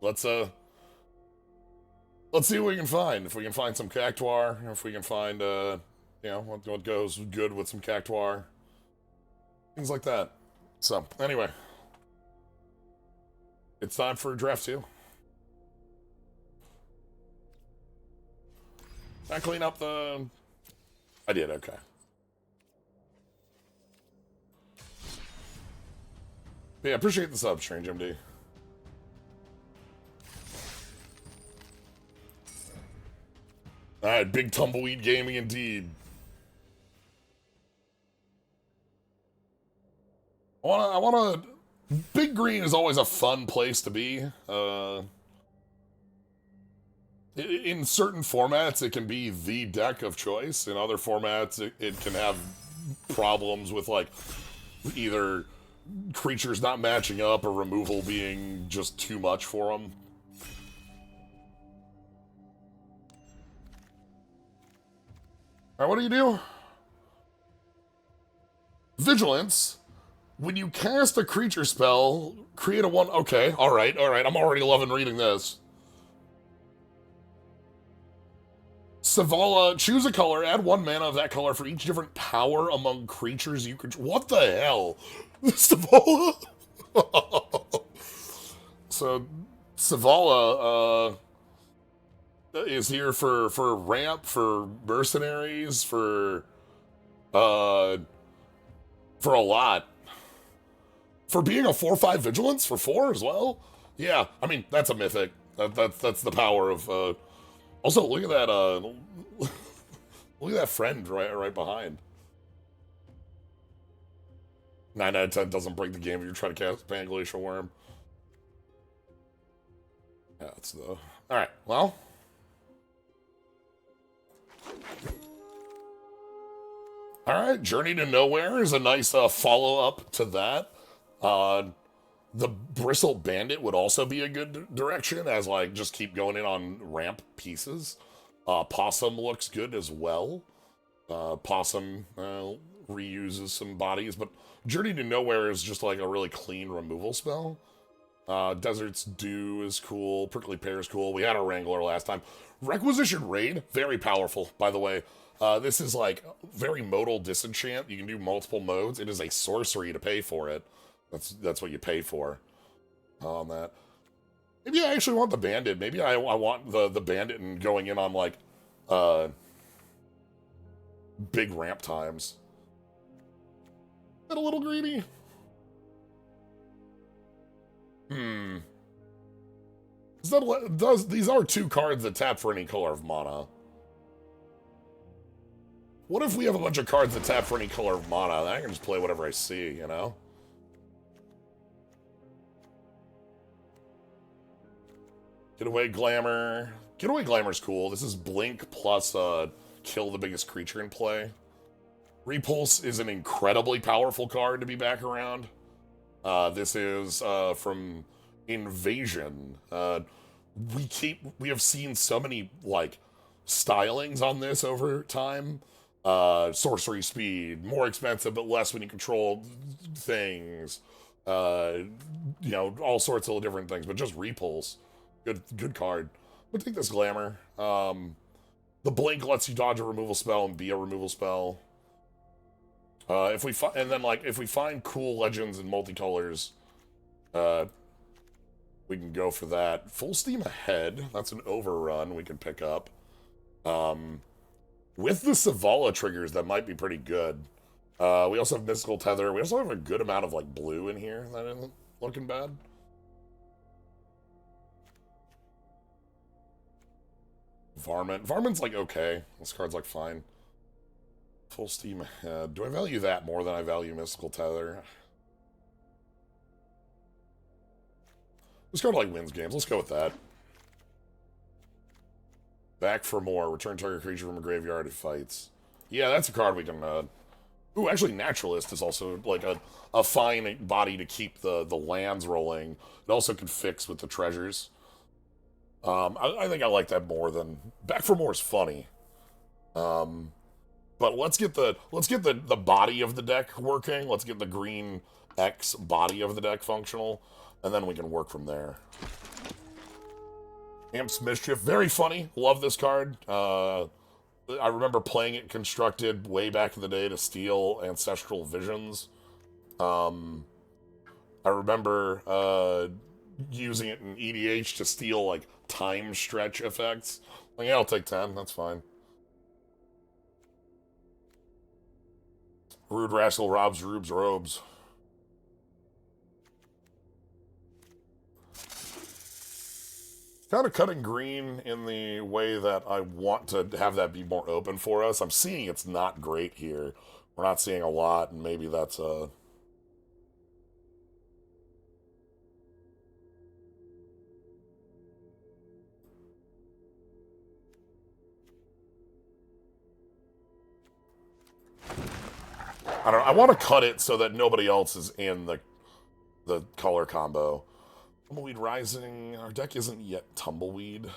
let's see what we can find. If we can find some Cactuar, if we can find you know, what goes good with some Cactuar, things like that. So anyway, it's time for draft 2. I clean up the. I did, okay. But yeah, appreciate the sub, Strange MD. Alright, big tumbleweed gaming indeed. I wanna. Big green is always a fun place to be. In certain formats, it can be the deck of choice. In other formats, it can have problems with, like, either creatures not matching up or removal being just too much for them. Alright, what do? Vigilance. When you cast a creature spell, create a 1... Okay, alright. I'm already loving reading this. Savala, choose a color, add 1 mana of that color for each different power among creatures you control. What the hell? Savala? So, Savala, is here for ramp, for mercenaries, for a lot. For being a 4/5 vigilance for 4 as well? Yeah, I mean, that's a mythic. That's the power of, also, look at that, look at that friend right behind. 9 out of 10 doesn't break the game if you're trying to cast Pangalacial Worm. Yeah, that's the... Alright, well... Alright, Journey to Nowhere is a nice follow-up to that. The Bristle Bandit would also be a good direction, as, like, just keep going in on ramp pieces. Possum looks good as well. Possum reuses some bodies, but Journey to Nowhere is just, like, a really clean removal spell. Desert's Dew is cool. Prickly Pear is cool. We had a Wrangler last time. Requisition Raid, very powerful, by the way. This is, like, very modal disenchant. You can do multiple modes. It is a sorcery to pay for it. That's what you pay for on that. Maybe I actually want the Bandit. Maybe I want the Bandit and going in on, like, big ramp times. Is that a little greedy? These are 2 cards that tap for any color of mana. What if we have a bunch of cards that tap for any color of mana? Then I can just play whatever I see, you know? Getaway Glamour. Getaway Glamour's cool. This is Blink plus kill the biggest creature in play. Repulse is an incredibly powerful card to be back around. This is from Invasion. We have seen so many, like, stylings on this over time. Sorcery speed, more expensive but less when you control things. You know, all sorts of different things, but just Repulse. Good card. We'll take this Glamour. The Blink lets you dodge a removal spell and be a removal spell. If we find cool legends and multicolors, we can go for that. Full Steam Ahead. That's an overrun we can pick up. With the Savala triggers, that might be pretty good. We also have Mystical Tether. We also have a good amount of, like, blue in here. That isn't looking bad. Varmint. Varmint's, like, okay. This card's, like, fine. Full Steam Ahead. Do I value that more than I value Mystical Tether? This card, like, wins games. Let's go with that. Back for more. Return target creature from a graveyard it fights. Yeah, that's a card we can... Ooh, actually, Naturalist is also, like, a fine body to keep the lands rolling. It also can fix with the treasures. I think I like that more than... Back for more is funny. But let's get the body of the deck working. Let's get the green X body of the deck functional. And then we can work from there. Amp's Mischief, very funny. Love this card. I remember playing it constructed way back in the day to steal Ancestral Visions. Um, I remember using it in EDH to steal like time stretch effects. Like, yeah, I'll take 10. That's fine. Rude Rascal robs Rube's robes. Kind of cutting green in the way that I want to have that be more open for us. I'm seeing it's not great here. We're not seeing a lot, and maybe that's I don't know. I want to cut it so that nobody else is in the color combo. Tumbleweed Rising. Our deck isn't yet Tumbleweed.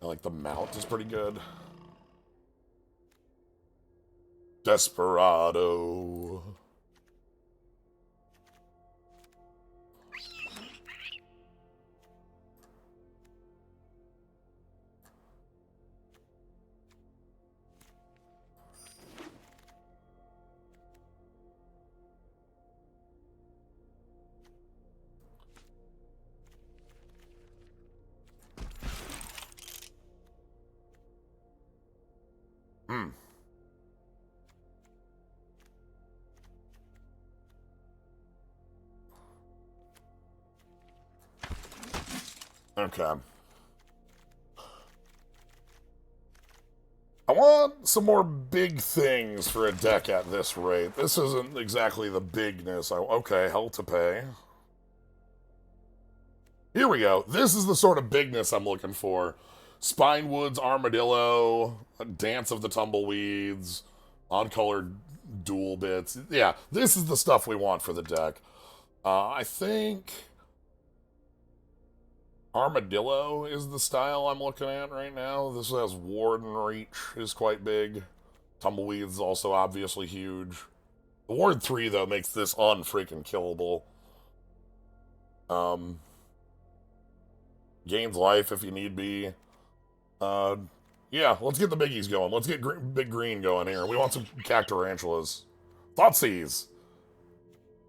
I like the mount is pretty good. Desperado. Hmm. Okay. I want some more big things for a deck at this rate. This isn't exactly the bigness. Okay, hell to pay. Here we go. This is the sort of bigness I'm looking for. Spinewood's Armadillo, Dance of the Tumbleweeds, on-colored dual bits. Yeah, this is the stuff we want for the deck. I think Armadillo is the style I'm looking at right now. This has Warden Reach is quite big. Tumbleweed's also obviously huge. The Ward 3, though, makes this unfreaking killable. Gains life if you need be. Yeah, let's get the biggies going. Let's get big green going here. We want some Cactarantulas. Thoughtseize.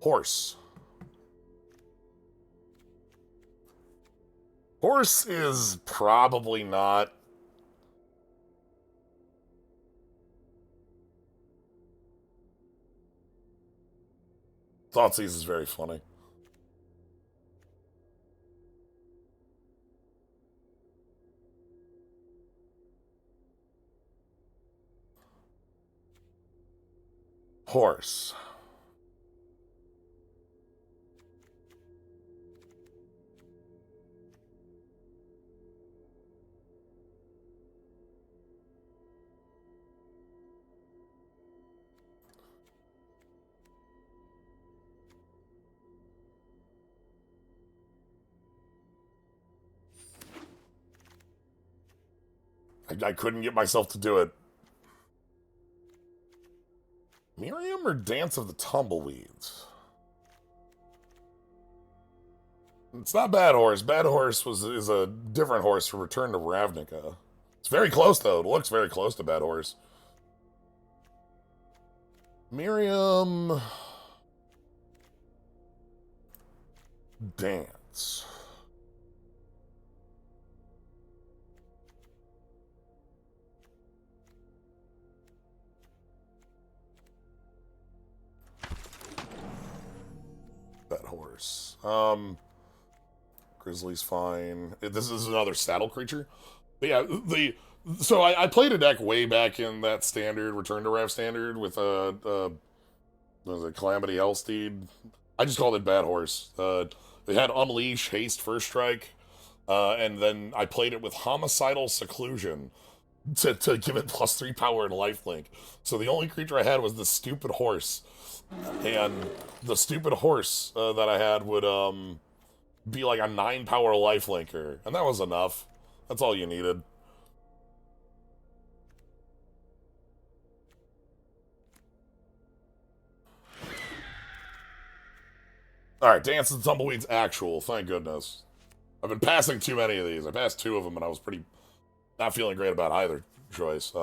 Horse. Horse is probably not. Thoughtseize is very funny. Horse. I couldn't get myself to do it. Miriam or Dance of the Tumbleweeds? It's not Bad Horse. Bad Horse is a different horse for Return to Ravnica. It's very close, though. It looks very close to Bad Horse. Miriam... Dance. Bad Horse. Grizzly's fine. This is another saddle creature. But yeah, so I played a deck way back in that standard Return to Rav standard with was it Calamity Hellsteed? I just called it Bad Horse. It had Unleash, Haste, First Strike, and then I played it with Homicidal Seclusion to give it +3 power and lifelink. So the only creature I had was the stupid horse, and the stupid horse that I had would be like a 9 power lifelinker, and that was enough. That's all you needed. All right, Dance of the Tumbleweeds actual. Thank goodness. I've been passing too many of these. I passed 2 of them, and I was pretty not feeling great about either choice.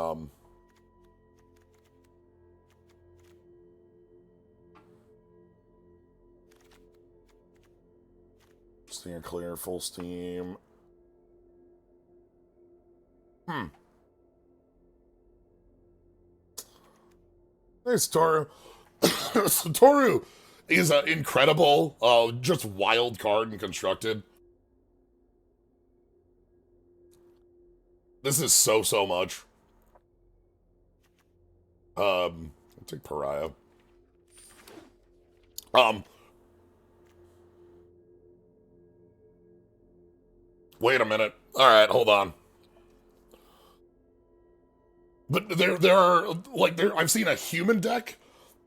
Steam clear, full steam. Hey, Satoru. Satoru is an incredible, just wild card and constructed. This is so much. I'll take Pariah. Um, Wait a minute. All right, hold on. But there are like I've seen a human deck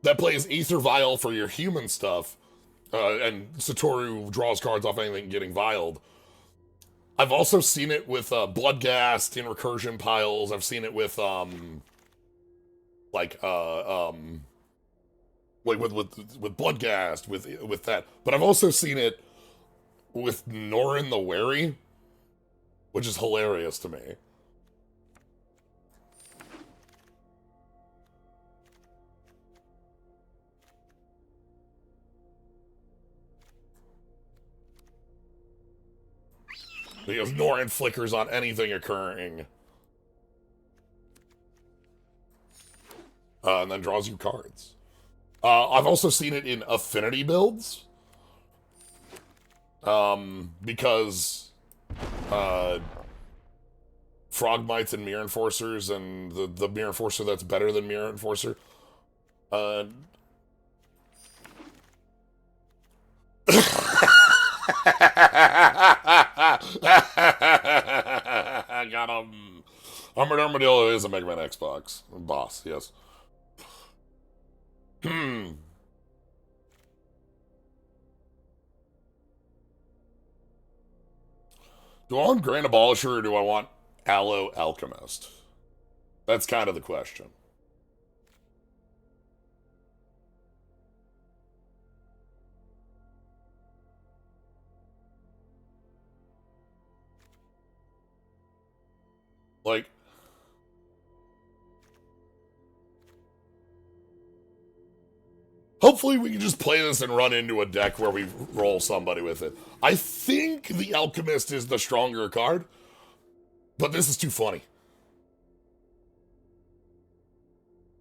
that plays Aether Vial for your human stuff, and Satoru draws cards off anything getting vialed. I've also seen it with Bloodghast in recursion piles. I've seen it with like with Bloodghast with that. But I've also seen it with Norin the Wary, which is hilarious to me. Because Norin flickers on anything occurring. And then draws you cards. I've also seen it in affinity builds. Because Frogmites and Mirror Enforcers, and the Mirror Enforcer that's better than Mirror Enforcer. I got him. Armored Armadillo is a Mega Man Xbox boss, yes. Do I want Grand Abolisher or do I want Aloe Alchemist? That's kind of the question. Like, hopefully we can just play this and run into a deck where we roll somebody with it. I think the Alchemist is the stronger card, but this is too funny.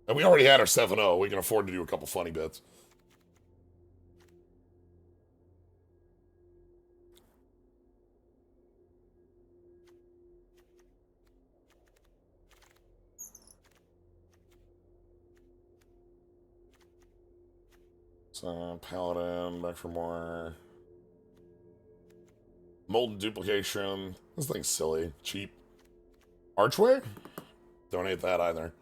And we already had our 7-0. We can afford to do a couple funny bits. So, Paladin, back for more. Molten Duplication. This thing's silly. Cheap. Archway? Don't hate that either.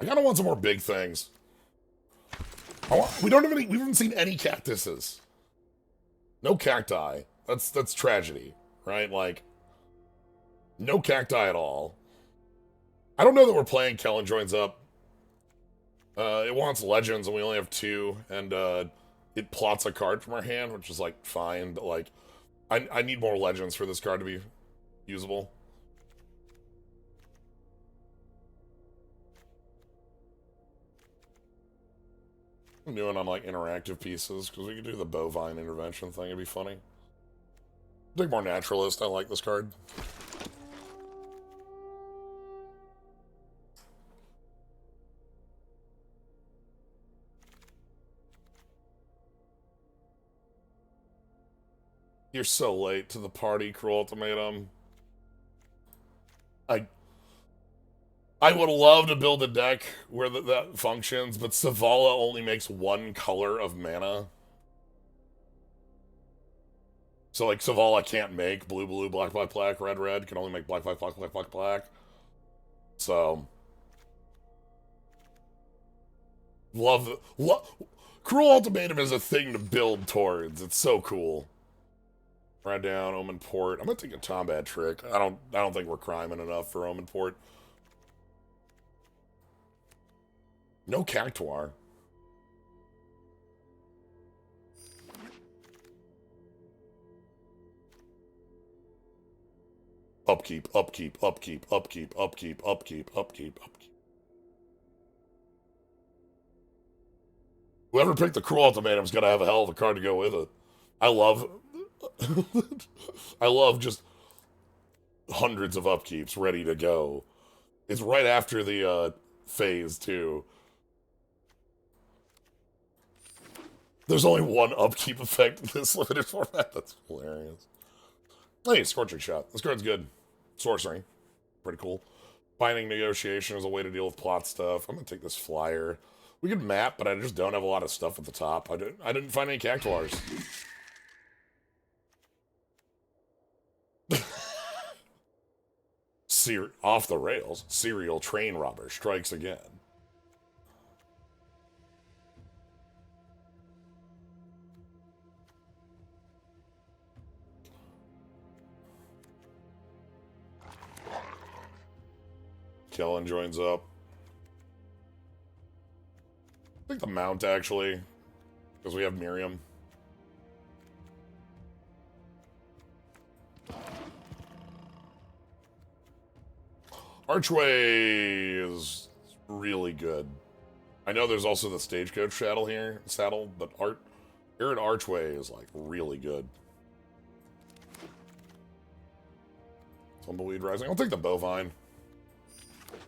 I kind of want some more big things. We don't have any. We haven't seen any cactuses. No cacti. That's tragedy, right? Like, no cacti at all. I don't know that we're playing Kellen joins up. It wants legends, and we only have 2, and it plots a card from our hand, which is like fine, but like, I need more legends for this card to be usable. I'm doing on like interactive pieces because we could do the bovine intervention thing. It'd be funny. Take more naturalist. I like this card. You're so late to the party, Cruel Ultimatum. I would love to build a deck where that functions, but Savala only makes 1 color of mana. So, like, Savala can't make blue, blue, black, black, black, red, red. Can only make black, black, black, black, black, black. So, Cruel Ultimatum is a thing to build towards. It's so cool. Right down, Omen Port. I'm gonna take a Tombat Trick. I don't think we're criming enough for Omen Port. No Cactuar. Upkeep, upkeep, upkeep, upkeep, upkeep, upkeep, upkeep, upkeep. Whoever picked the Cruel Ultimatum's gonna have a hell of a card to go with it. I love... I love just hundreds of upkeeps ready to go. It's right after the phase, too. There's only one upkeep effect in this limited format. That's hilarious. Hey, Scorching Shot. This card's good. Sorcery. Pretty cool. Binding Negotiation is a way to deal with plot stuff. I'm going to take this flyer. We could map, but I just don't have a lot of stuff at the top. I didn't find any Cactuars. Off the rails. Serial train robber strikes again. Kellen joins up. I think the Mount, actually, because we have Miriam. Archway is really good. I know there's also the Stagecoach saddle, but Aaron Archway is like really good. Tumbleweed Rising. I'll take the Bovine.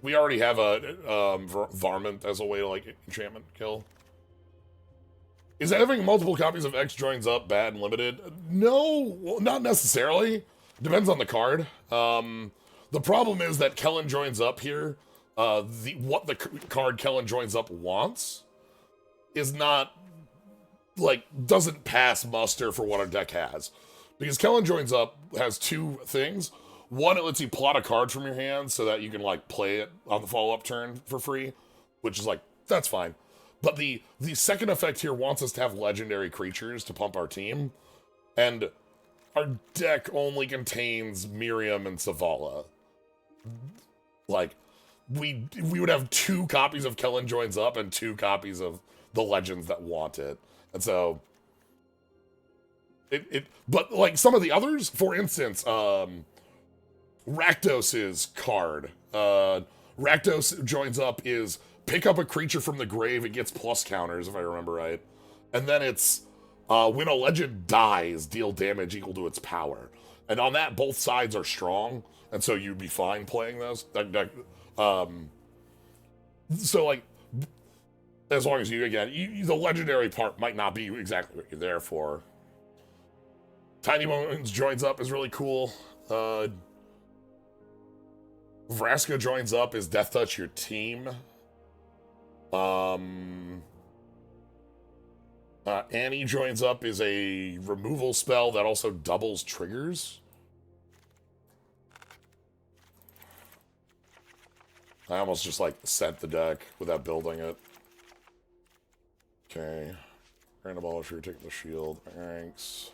We already have a Varmint as a way to like enchantment kill. Is having multiple copies of X joins up bad and limited? No, well, not necessarily. Depends on the card. The problem is that Kellen joins up here. What the card Kellen joins up wants is not like doesn't pass muster for what our deck has, because Kellen joins up has two things. One, it lets you plot a card from your hand so that you can like play it on the follow-up turn for free, which is like that's fine. But the second effect here wants us to have legendary creatures to pump our team, and our deck only contains Miriam and Savala. Like, we would have 2 copies of Kellen Joins Up and 2 copies of the Legends that want it. And so, but like some of the others, for instance, Rakdos's card. Rakdos Joins Up is pick up a creature from the grave, it gets plus counters, if I remember right. And then it's, when a legend dies, deal damage equal to its power. And on that, both sides are strong, and so you'd be fine playing those. So, like, as long as the legendary part might not be exactly what you're there for. Tiny Bones Joins Up is really cool. Vraska Joins Up is Death Touch your team. Annie Joins Up is a removal spell that also doubles triggers. I almost just like sent the deck without building it. Okay. Random Abolisher, take the shield. Thanks.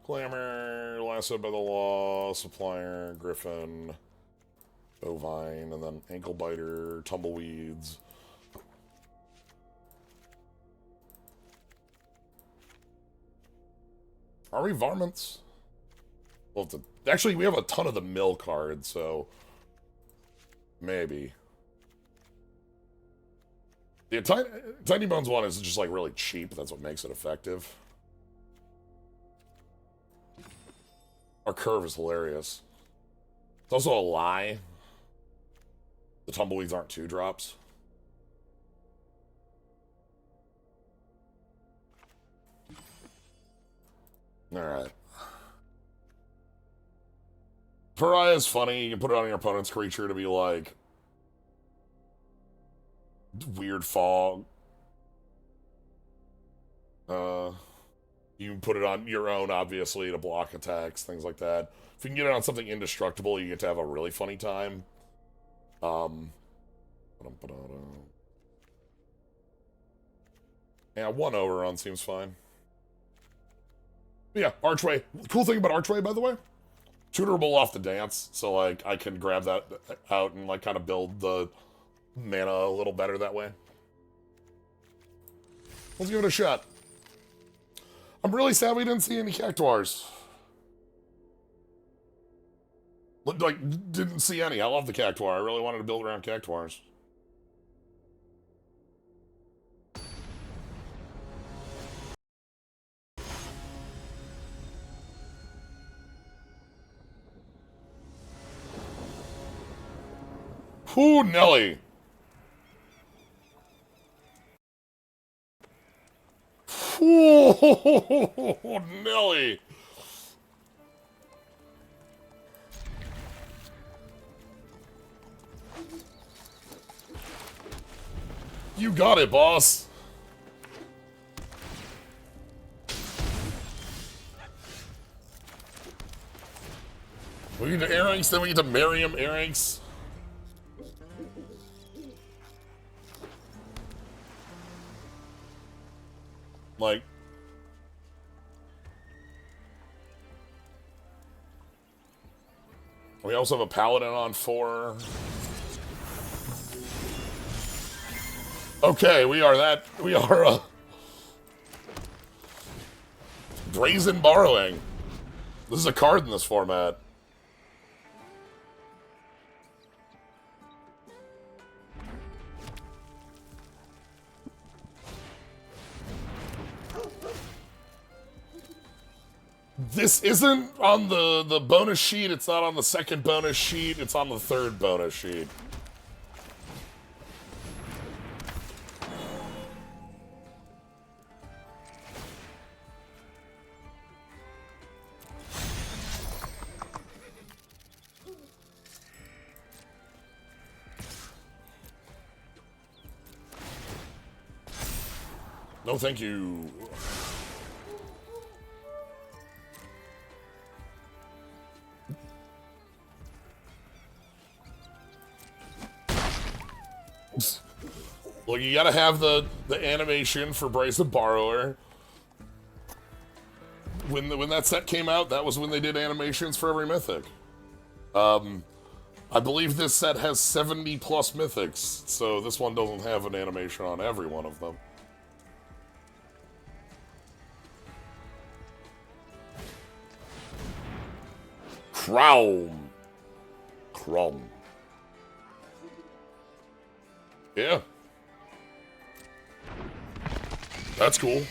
Glamour, Lassoed by the Law, Supplier, Griffin, Bovine, and then Ankle Biter, Tumbleweeds. Are we Varmints? Well, actually, we have a ton of the mill cards, so maybe. The Tiny Bones one is just like really cheap. That's what makes it effective. Our curve is hilarious. It's also a lie. The Tumbleweeds aren't 2-drops. Alright. Pariah is funny. You can put it on your opponent's creature to be like weird fog. You can put it on your own, obviously, to block attacks, things like that. If you can get it on something indestructible, you get to have a really funny time. Yeah, 1 overrun seems fine. But yeah, Archway. Cool thing about Archway, by the way, tutorable off the dance, so like I can grab that out and like kind of build the mana a little better that way. Let's give it a shot. I'm really sad we didn't see any cactuars. Like, didn't see any. I love the cactuar. I really wanted to build around cactuars. Whoo, Nelly. Whoo, Nelly. You got it, boss. We get to earrings, then we get to Miriam earrings. Like, we also have a paladin on 4. Okay, we are brazen borrowing. This is a card in this format. This isn't on the bonus sheet, it's not on the second bonus sheet, it's on the third bonus sheet. No, thank you. Look, you gotta have the animation for Bryce the Borrower. When that set came out, that was when they did animations for every mythic. I believe this set has 70 plus mythics, so this one doesn't have an animation on every one of them. Crown. Crom. Yeah. That's cool.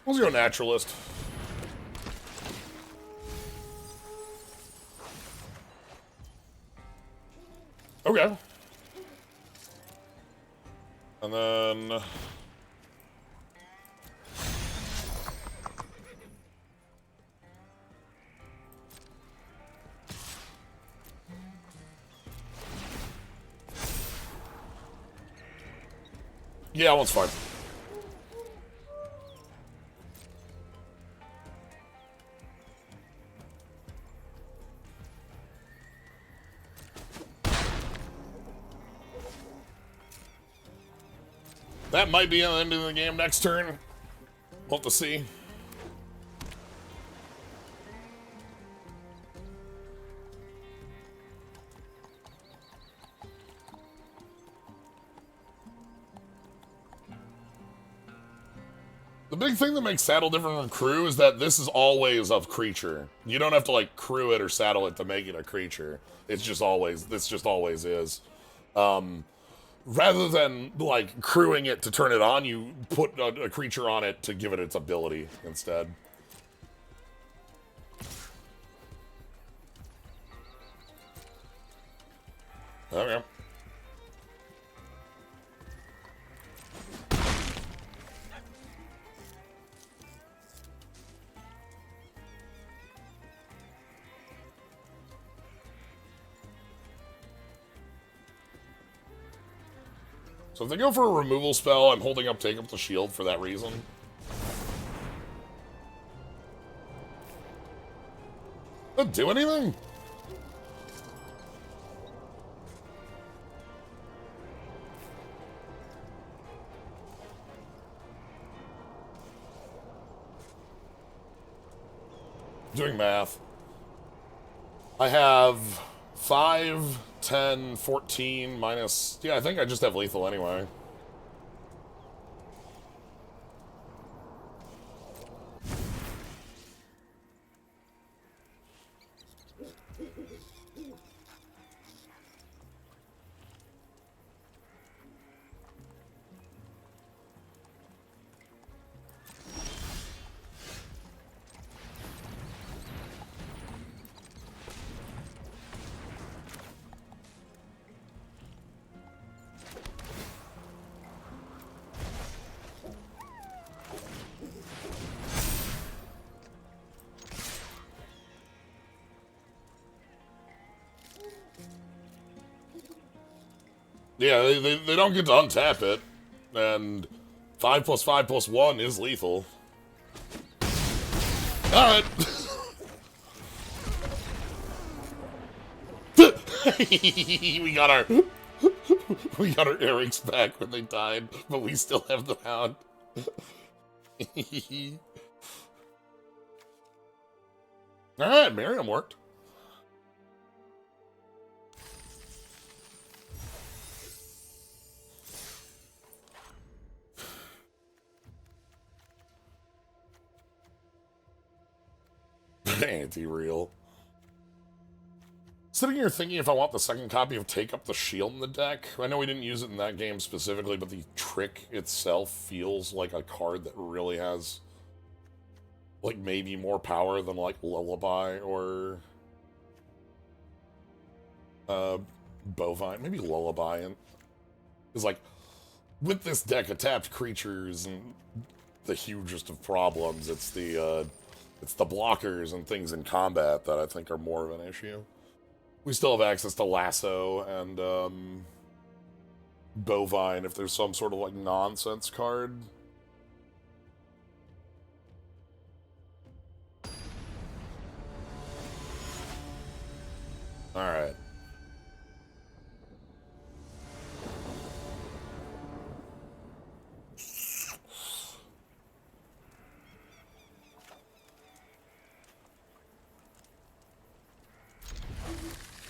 Let's go naturalist. Okay. And then... yeah, that one's fine. That might be the end of the game next turn. We'll have to see. The big thing that makes saddle different from crew is that this is always a creature. You don't have to like crew it or saddle it to make it a creature. It's just always, this just always is. Rather than like crewing it to turn it on, you put a creature on it to give it its ability instead. Okay. So if they go for a removal spell, I'm holding up Take Up the Shield for that reason. Doesn't do anything? Doing math. I have 5, 10, 14 minus... Yeah, I think I just have lethal anyway. Yeah, they don't get to untap it. And 5 plus 5 plus 1 is lethal. Alright. we got our Erics back when they died, but we still have the hound. Alright, Miriam worked. Anti-real. Sitting here thinking if I want the second copy of Take Up the Shield in the deck. I know we didn't use it in that game specifically, but the trick itself feels like a card that really has, like, maybe more power than, like, Lullaby or Bovine. Maybe Lullaby. And it's like, with this deck of tapped creatures and the hugest of problems, it's the blockers and things in combat that I think are more of an issue. We still have access to Lasso and Bovine if there's some sort of like nonsense card. Alright.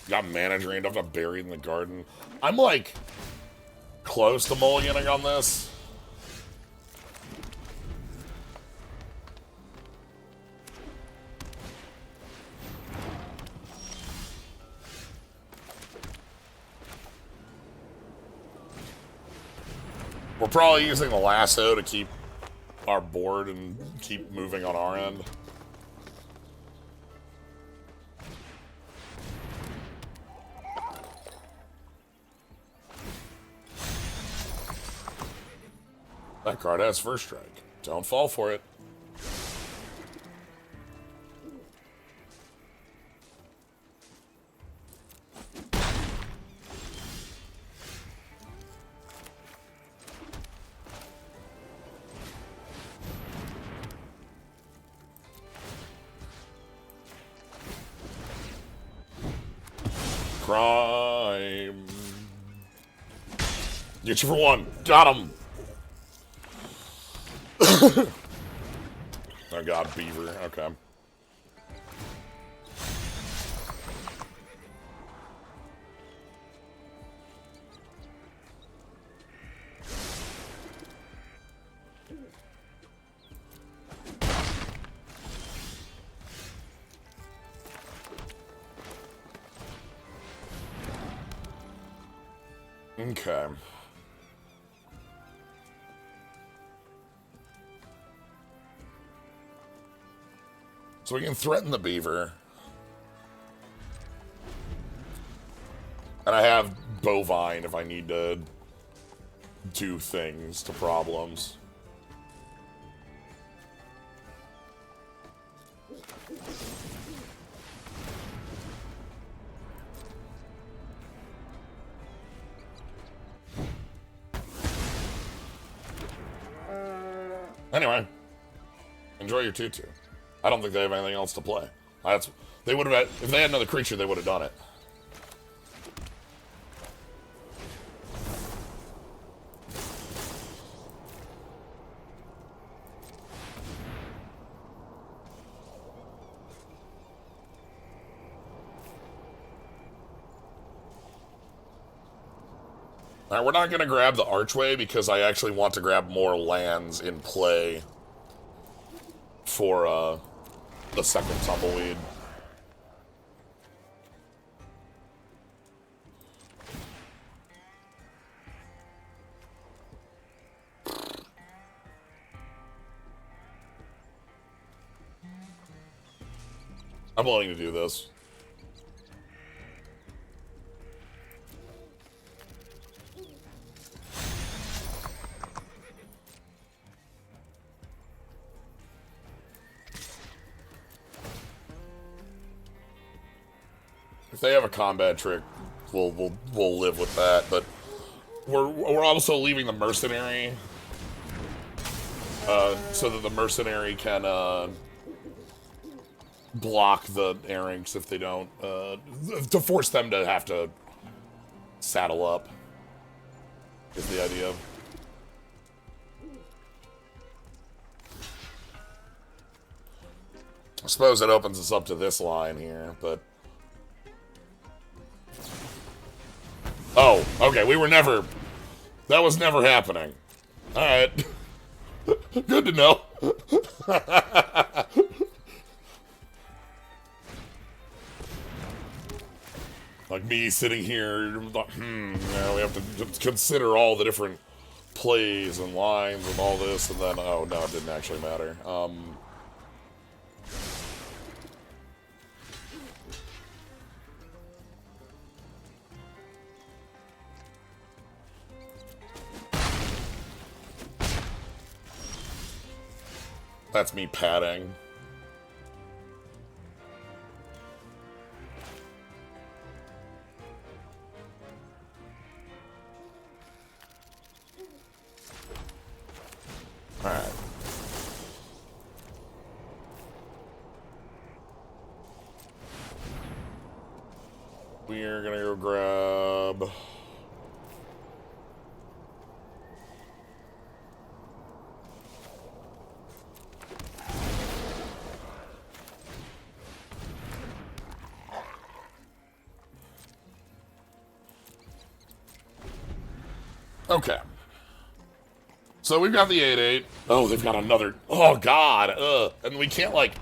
Got mana drained off a Buried in the Garden. I'm like close to mulliganing on this. We're probably using the Lasso to keep our board and keep moving on our end. That card has first strike. Don't fall for it. Crime. Get you for one. Got him. Oh god, Beaver. Okay. Okay. So we can threaten the Beaver. And I have Bovine if I need to do things to problems. Anyway, enjoy your tutu. I don't think they have anything else to play. They would have, if they had another creature, they would have done it. All right, we're not going to grab the archway because I actually want to grab more lands in play for the second tumbleweed. I'm willing to do this. If they have a combat trick, we'll live with that. But we're also leaving the mercenary, so that the mercenary can block the Airings if they don't, to force them to have to saddle up. Is the idea. I suppose it opens us up to this line here, but. Oh, okay, we were never... That was never happening. Alright. Good to know. Like me sitting here, you know, we have to consider all the different plays and lines and all this, and then, oh, no, it didn't actually matter. That's me padding. Alright. We're gonna go grab... Okay. So we've got the 8-8. Oh, they've got another... Oh, God. And we can't, like...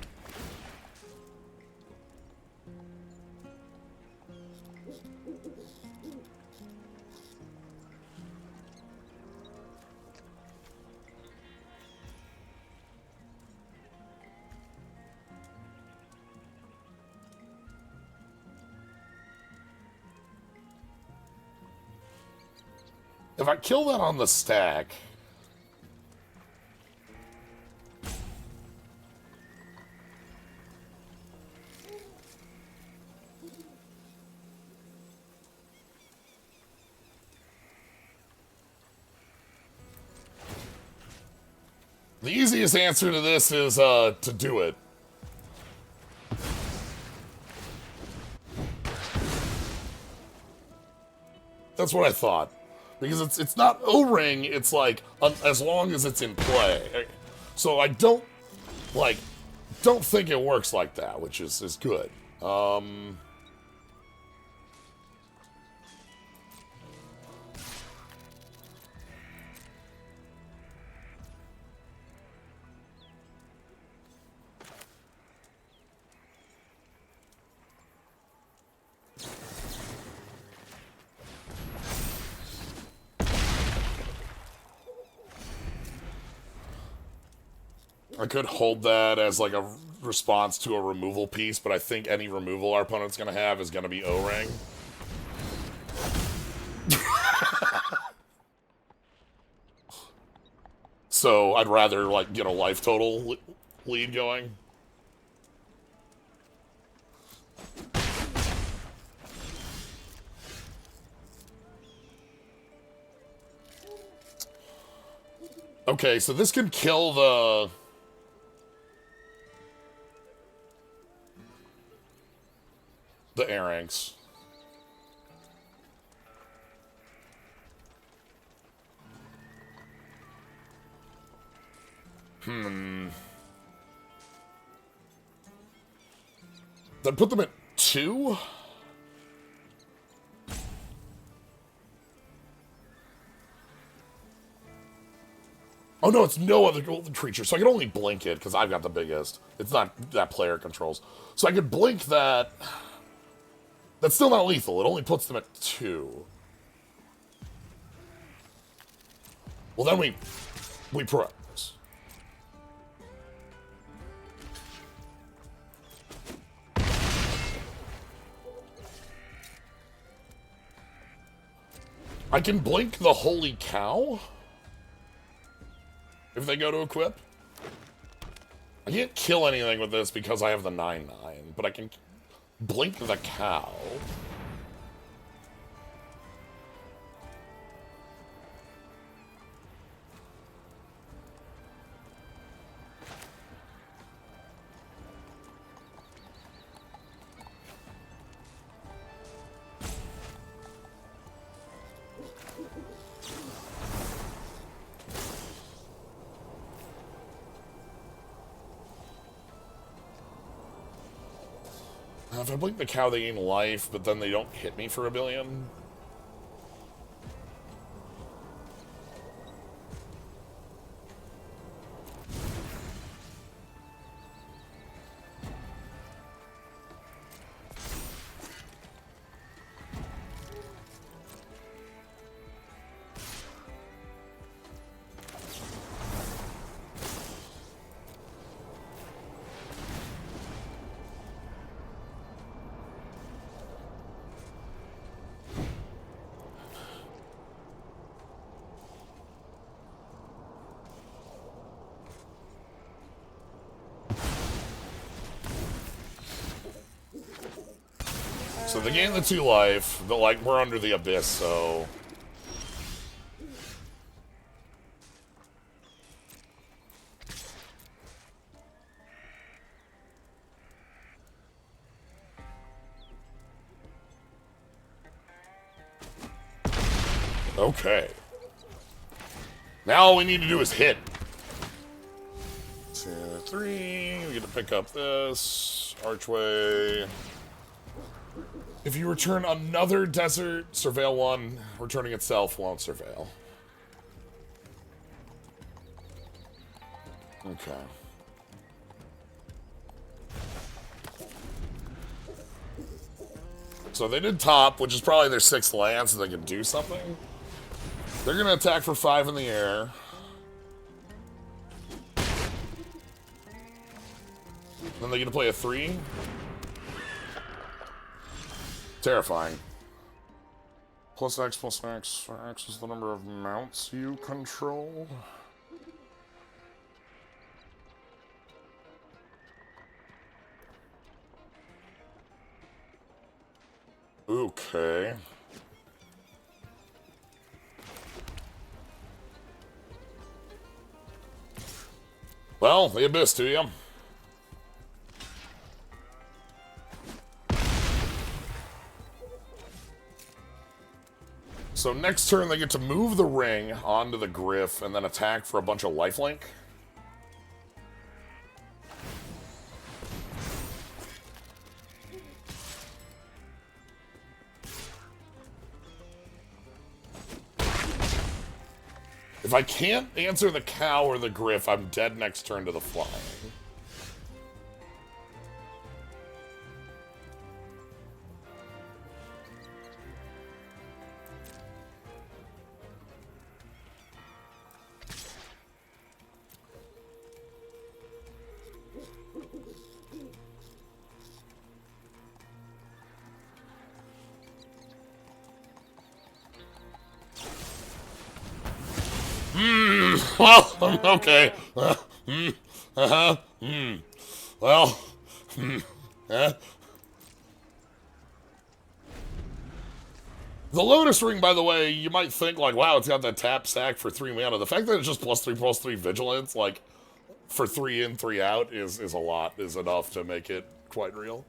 If I kill that on the stack... The easiest answer to this is to do it. That's what I thought. Because it's not O-ring, it's like, as long as it's in play. So I don't think it works like that, which is good. I could hold that as like a response to a removal piece, but I think any removal our opponent's going to have is going to be O-ring. So I'd rather like get a life total lead going. Okay, so this can kill the... Airings. Then put them at 2? Oh no, it's no other golden creature, so I can only blink it because I've got the biggest. It's not that player controls. So I could blink that. That's still not lethal. It only puts them at 2. Well, then we pros. I can blink the holy cow if they go to equip. I can't kill anything with this because I have the 9/9, but I can blink the cow. If I blink the cow, they gain life, but then they don't hit me for 1,000,000,000. So they gain the 2 life, but like we're under the abyss, so okay. Now all we need to do is hit. 2, 3. We get to pick up this archway. If you return another desert, surveil 1. Returning itself won't surveil. Okay. So they did top, which is probably their 6th land, so they can do something. They're going to attack for 5 in the air. Then they get to play a 3. Terrifying. Plus X, plus X. X is the number of mounts you control. Okay. Well, the abyss to you. So next turn they get to move the ring onto the Griff and then attack for a bunch of lifelink. If I can't answer the cow or the Griff, I'm dead next turn to the flying. Well, okay. Well, The Lotus Ring, by the way, you might think, like, wow, it's got that tap sack for 3 mana. The fact that it's just +3/+3 vigilance, like, for 3 in, 3 out is a lot, is enough to make it quite real.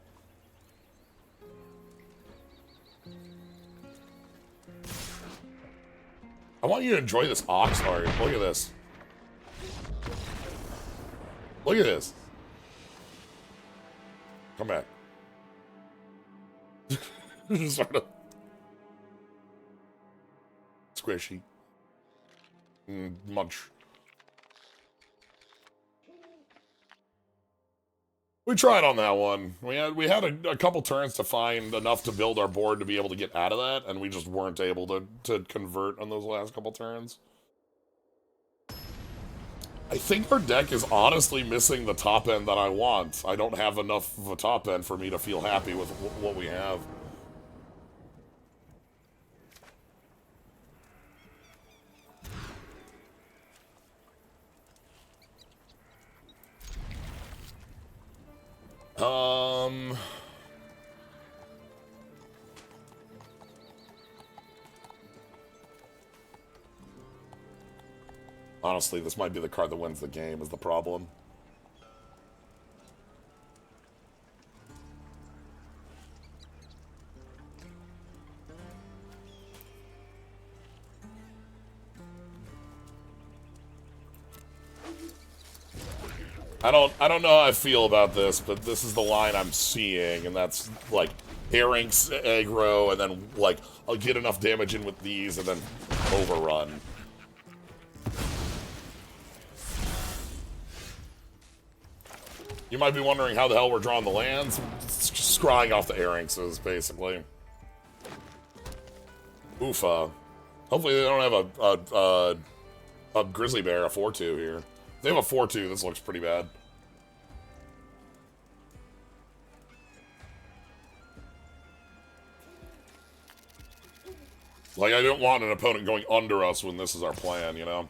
I want you to enjoy this Ox art. Look at this. Look at this. Come back. Sort of. Squishy. Munch. We tried on that one. We had a couple turns to find enough to build our board to be able to get out of that, and we just weren't able to convert on those last couple turns. I think our deck is honestly missing the top end that I want. I don't have enough of a top end for me to feel happy with what we have. Honestly, this might be the card that wins the game, is the problem. I don't know how I feel about this, but this is the line I'm seeing, and that's like Herring's aggro, and then like I'll get enough damage in with these, and then overrun. You might be wondering how the hell we're drawing the lands. It's just scrying off the Herringses, basically. Oofa. Hopefully they don't have a Grizzly Bear, a 4-2 here. If they have a 4-2, this looks pretty bad. Like, I don't want an opponent going under us when this is our plan, you know?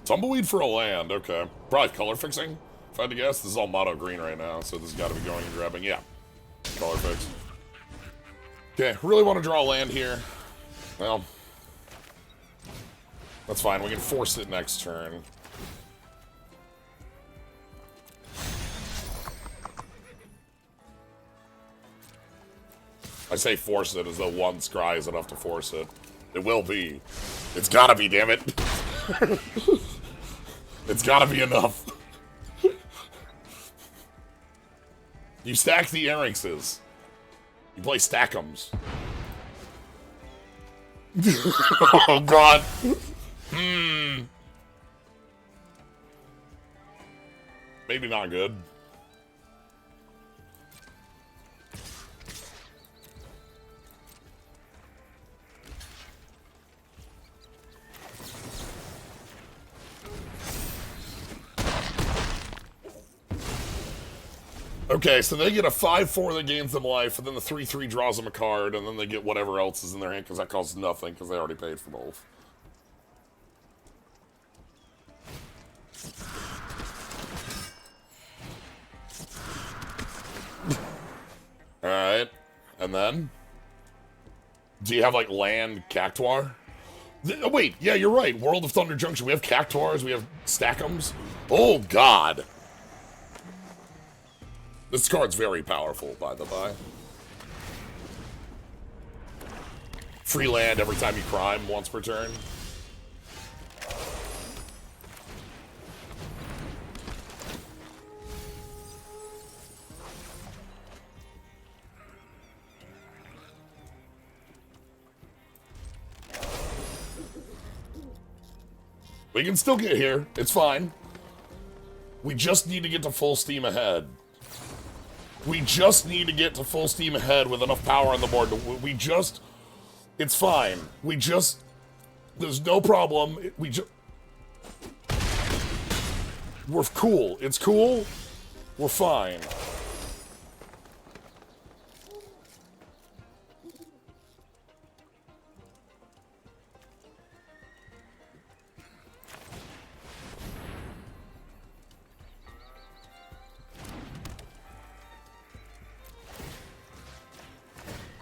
Tumbleweed for a land, okay. Probably color fixing, if I had to guess. This is all mono green right now, so this has got to be going and grabbing. Yeah, color fix. Okay, really want to draw a land here. Well, that's fine. We can force it next turn. I say force it as though one scry is enough to force it. It will be. It's gotta be, damn it. It's gotta be enough. You stack the Herringses. You play Stack'ems. Oh, God. Maybe not good. Okay, so they get a 5-4 that gains them life, and then the 3-3 draws them a card, and then they get whatever else is in their hand, because that costs nothing, because they already paid for both. Alright, and then? Do you have, like, land Cactuar? Oh, wait, yeah, you're right. World of Thunder Junction. We have Cactuars, we have Stack'ems. Oh, God. This card's very powerful, by the by. Free land every time you crime once per turn. We can still get here. It's fine. We just need to get to full steam ahead. We just need to get to full steam ahead with enough power on the board. It's fine. There's no problem. We're cool. It's cool. We're fine.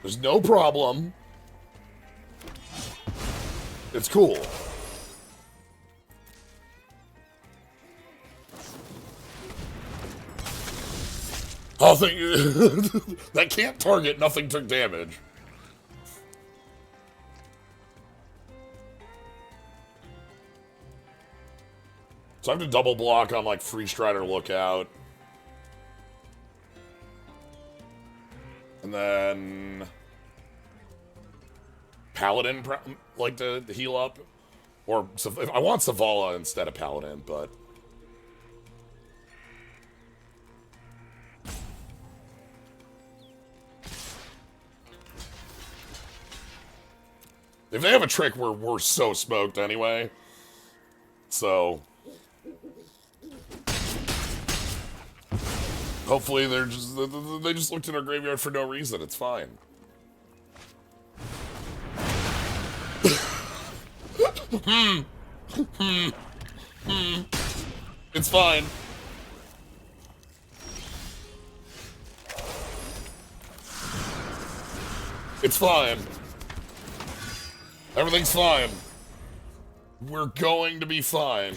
There's no problem. It's cool. Oh, that can't target, nothing took damage. So I have to double block on, like, Free Strider Lookout. And then Paladin like to heal up? Or I want Zavala instead of Paladin, but if they have a trick, we're so smoked anyway. So hopefully they just looked in our graveyard for no reason. It's fine. It's fine. It's fine. Everything's fine. We're going to be fine.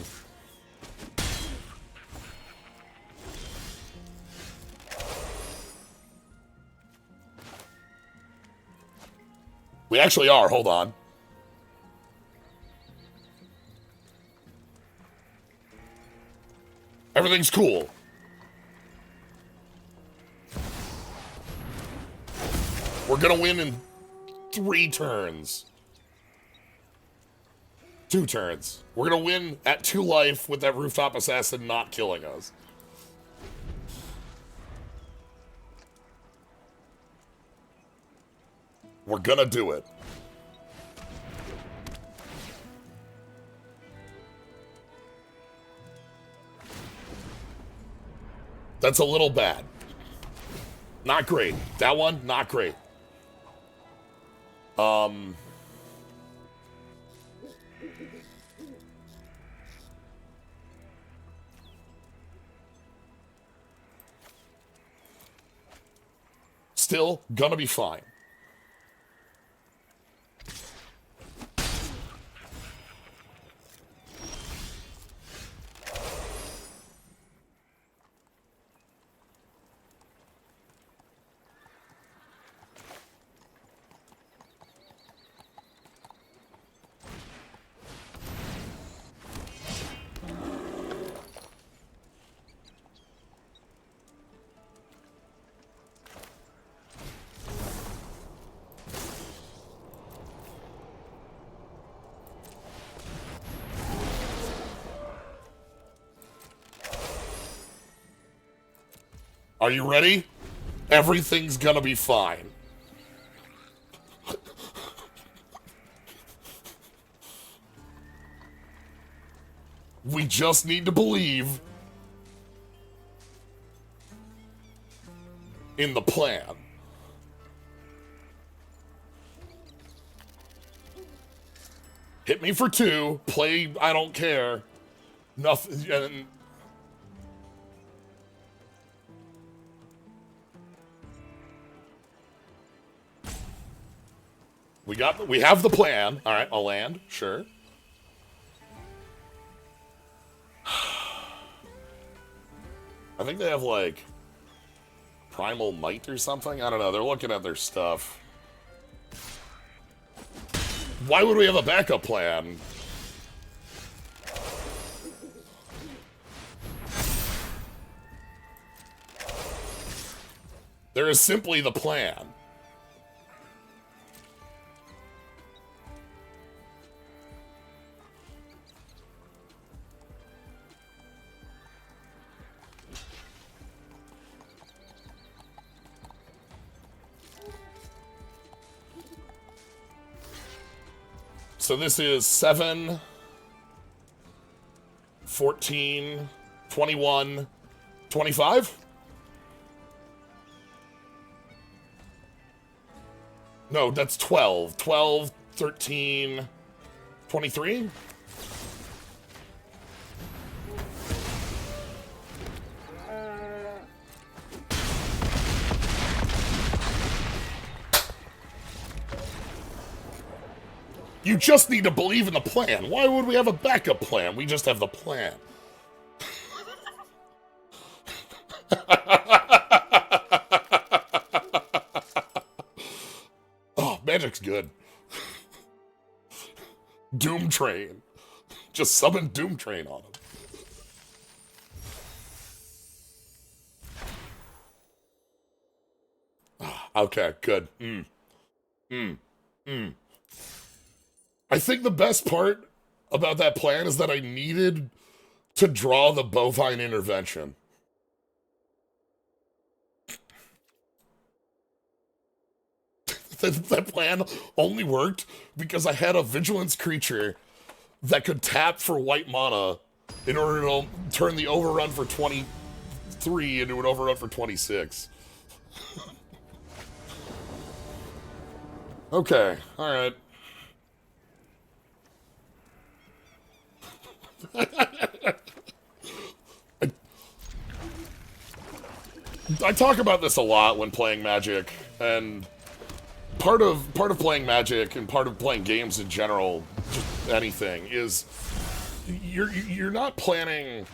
We actually are. Hold on. Everything's cool. We're gonna win in 3 turns. 2 turns. We're gonna win at 2 life with that rooftop assassin not killing us. We're gonna do it. That's a little bad. Not great. That one, not great. Still gonna be fine. Are you ready? Everything's gonna be fine. We just need to believe in the plan. Hit me for 2. Play, I don't care. Nothing. And we have the plan. All right, I'll land. Sure. I think they have like Primal Might or something. I don't know. They're looking at their stuff. Why would we have a backup plan? There is simply the plan. So this is 7, 14, 21, 25? No, that's 12. 12, 13, 23? You just need to believe in the plan. Why would we have a backup plan? We just have the plan. Oh, Magic's good. Doom Train. Just summon Doom Train on him. Okay, good. I think the best part about that plan is that I needed to draw the bovine intervention. That plan only worked because I had a vigilance creature that could tap for white mana in order to turn the overrun for 23 into an overrun for 26. Okay, alright. I talk about this a lot when playing Magic, and part of playing Magic and part of playing games in general, just anything, is you're not planning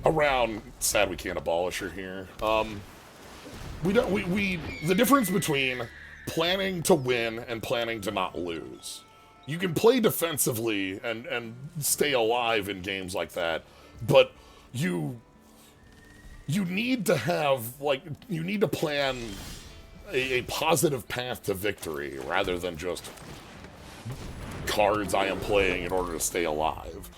around. Sad we can't abolish her here. The difference between planning to win and planning to not lose. You can play defensively and stay alive in games like that, but you need to have, like, you need to plan a positive path to victory rather than just cards I am playing in order to stay alive.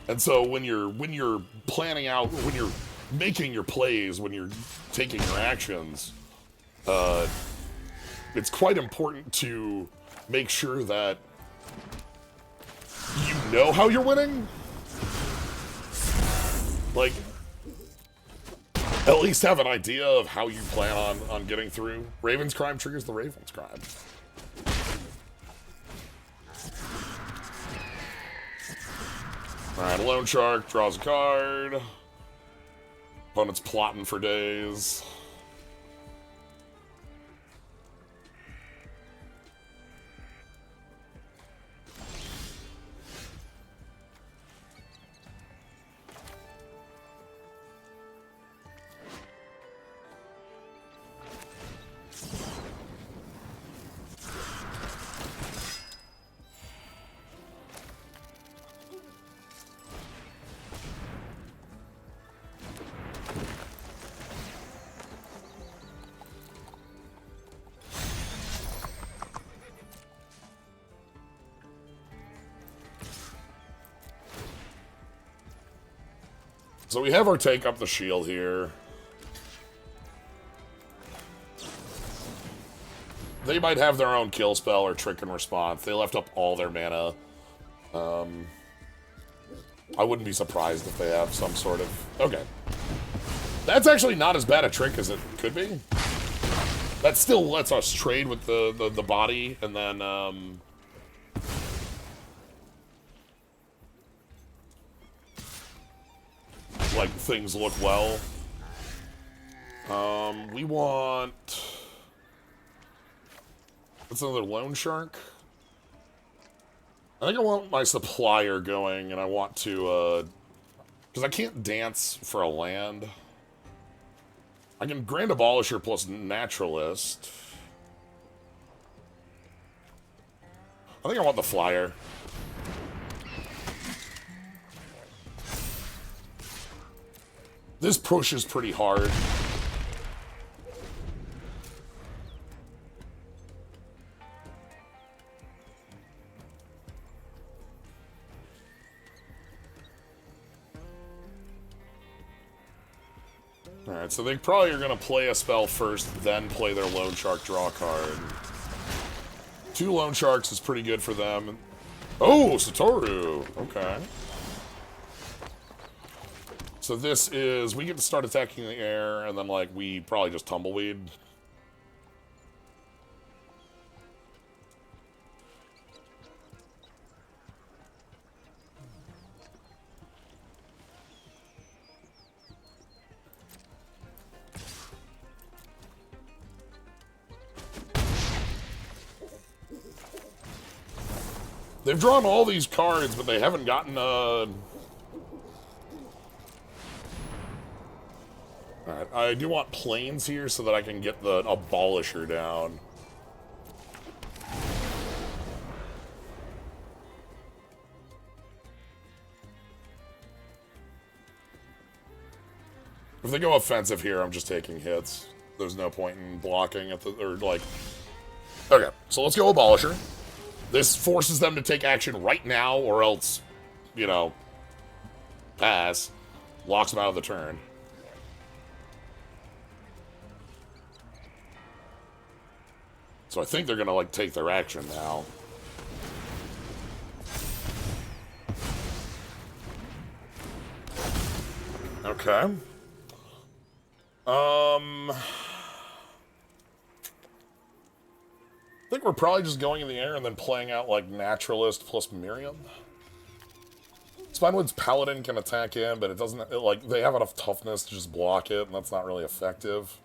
And so when you're planning out, when you're making your plays, when you're taking your actions, it's quite important to make sure that you know how you're winning. Like, at least have an idea of how you plan on getting through. Raven's Crime triggers the Raven's Crime. Alright, Loan Shark draws a card. Opponent's plotting for days. So we have our Take Up the Shield here. They might have their own kill spell or trick and response. They left up all their mana. I wouldn't be surprised if they have some sort of... Okay. That's actually not as bad a trick as it could be. That still lets us trade with the body, and then... like, things look well. We want... What's another Loan Shark? I think I want my supplier going, and I want to, because I can't dance for a land. I can Grand Abolisher plus Naturalist. I think I want the flyer. This push is pretty hard. Alright, so they probably are going to play a spell first, then play their Loan Shark draw card. 2 Loan Sharks is pretty good for them. Oh, Satoru! Okay. So this is, we get to start attacking the air, and then, like, we probably just tumbleweed. They've drawn all these cards, but they haven't gotten, Alright, I do want planes here so that I can get the Abolisher down. If they go offensive here, I'm just taking hits. There's no point in blocking at the, or like... Okay, so let's go Abolisher. This forces them to take action right now, or else, you know, pass. Locks them out of the turn. So I think they're gonna, like, take their action now. Okay. I think we're probably just going in the air and then playing out, like, Naturalist plus Miriam. Spinewood's Paladin can attack in, but it doesn't, like, they have enough toughness to just block it, and that's not really effective.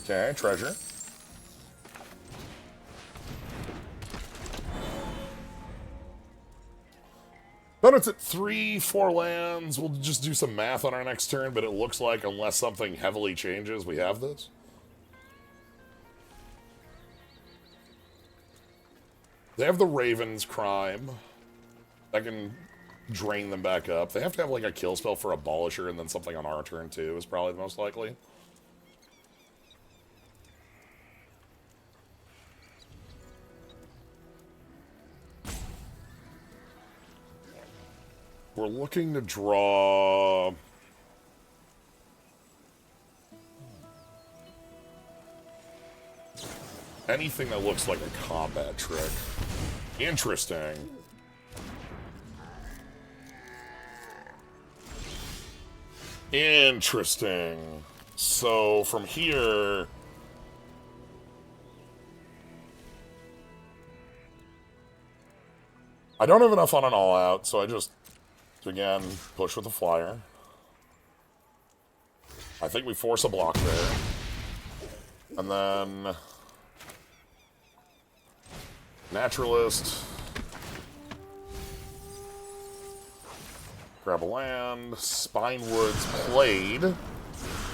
Okay, treasure. But it's at 3-4 lands. We'll just do some math on our next turn, but it looks like unless something heavily changes, we have this. They have the Raven's Crime. That can drain them back up. They have to have like a kill spell for Abolisher and then something on our turn too is probably the most likely. We're looking to draw... anything that looks like a combat trick. Interesting. Interesting. So, from here... I don't have enough on an all-out, so I just... again, push with the flyer. I think we force a block there. And then... Naturalist. Grab a land. Spinewood's played.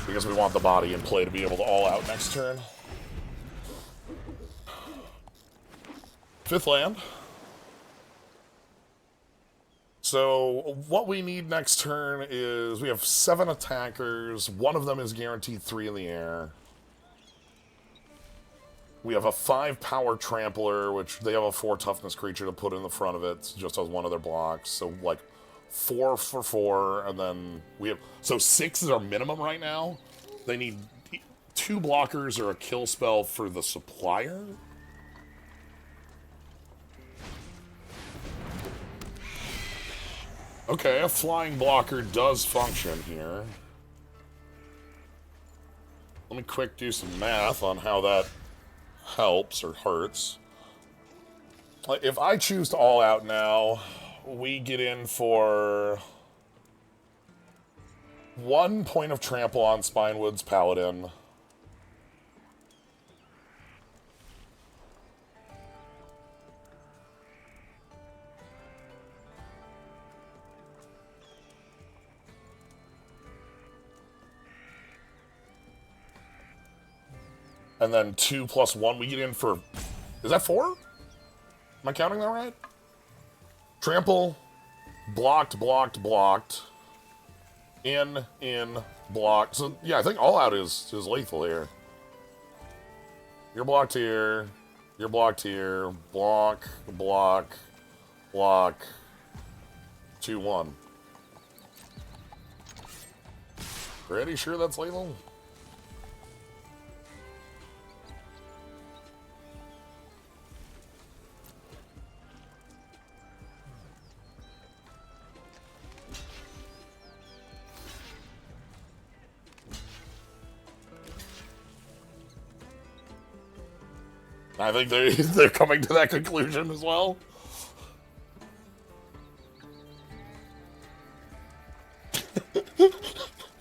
Because we want the body in play to be able to all out next turn. 5th land. So, what we need next turn is, we have 7 attackers, one of them is guaranteed 3 in the air. We have a 5 power trampler, which they have a 4 toughness creature to put in the front of it, just as one of their blocks. So, like, 4 for 4, and then we have... So, 6 is our minimum right now. They need 2 blockers or a kill spell for the supplier. Okay, a flying blocker does function here. Let me quick do some math on how that helps or hurts. If I choose to all out now, we get in for 1 point of trample on Spinewood's Paladin. And then 2 plus 1, we get in for... Is that 4? Am I counting that right? Trample, blocked, blocked, blocked. In, blocked. So, yeah, I think all out is lethal here. You're blocked here. You're blocked here. Block, block, block. 2-1. Pretty sure that's lethal? I think they're coming to that conclusion as well.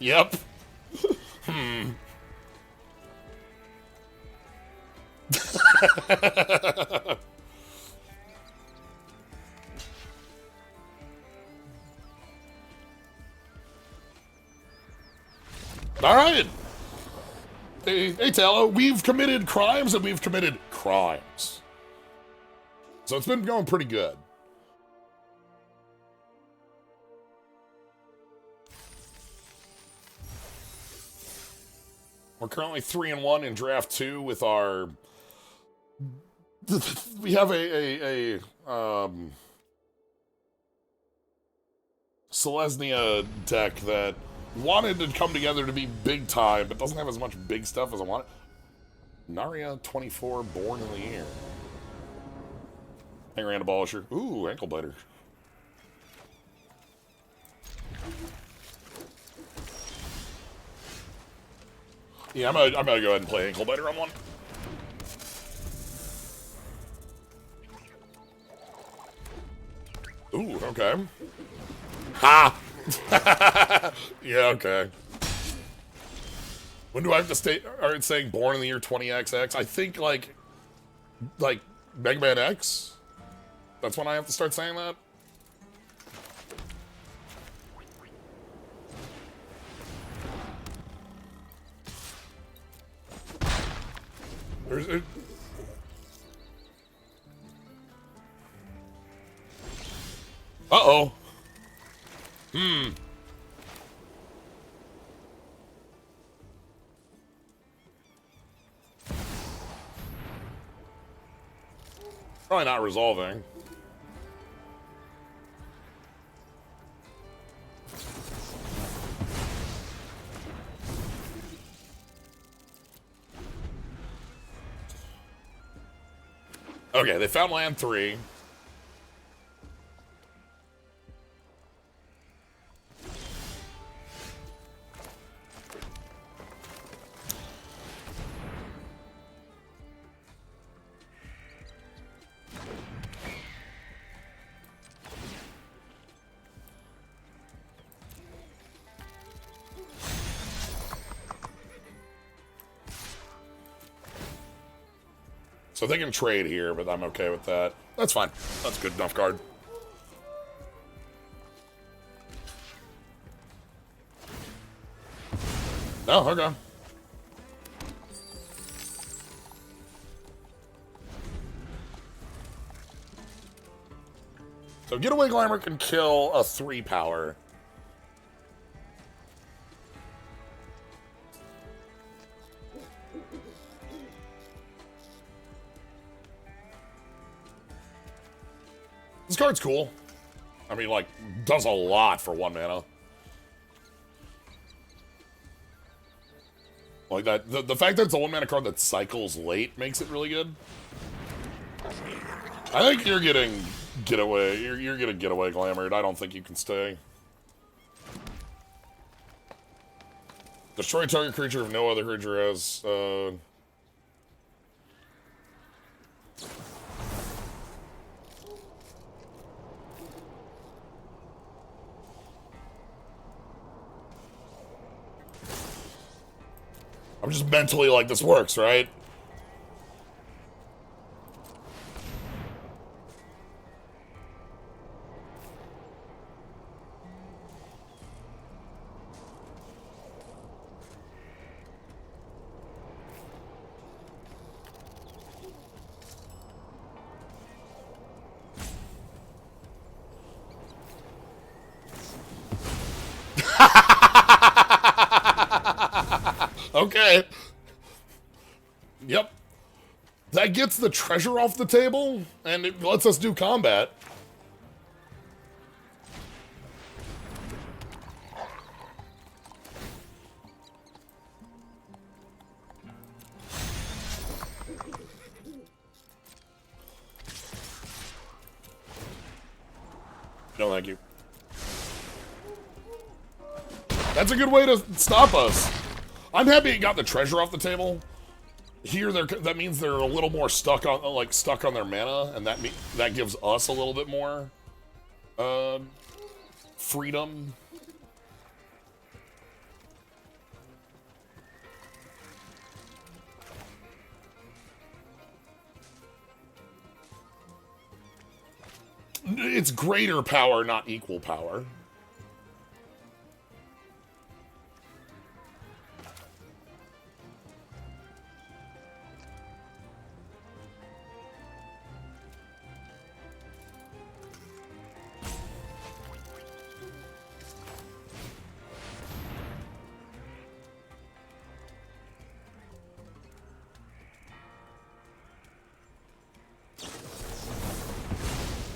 Yep. All right. Hey, Talo, we've committed crimes and we've committed crimes. So it's been going pretty good. We're currently 3-1 in draft 2 with our. We have a Selesnya deck that wanted to come together to be big time, but doesn't have as much big stuff as I want. Narya 24, Born in the Year. Hang Abolisher. Ooh, Ankle Biter. Yeah, I'm gonna go ahead and play Ankle Biter on one. Ooh, okay. Ha! Yeah, okay. When do I have to stay? Are it saying Born in the Year 20XX? I think like Mega Man X. That's when I have to start saying that. There's. Uh-oh. Probably not resolving. Okay, they found land 3. So they can trade here, but I'm okay with that. That's fine. That's good enough card. Oh, okay. So Getaway Glamour can kill a 3-power. This card's cool. I mean, like, does a lot for 1 mana. Like that, the fact that it's a 1 mana card that cycles late makes it really good. I think you're getting getaway. You're gonna Getaway Glamored. I don't think you can stay. Destroy target creature if no other creature has. I'm just mentally like, this works, right? Okay. Yep. That gets the treasure off the table, and it lets us do combat. No, thank you. That's a good way to stop us. I'm happy it got the treasure off the table. Here, that means they're a little more stuck on their mana, and that gives us a little bit more freedom. It's greater power, not equal power.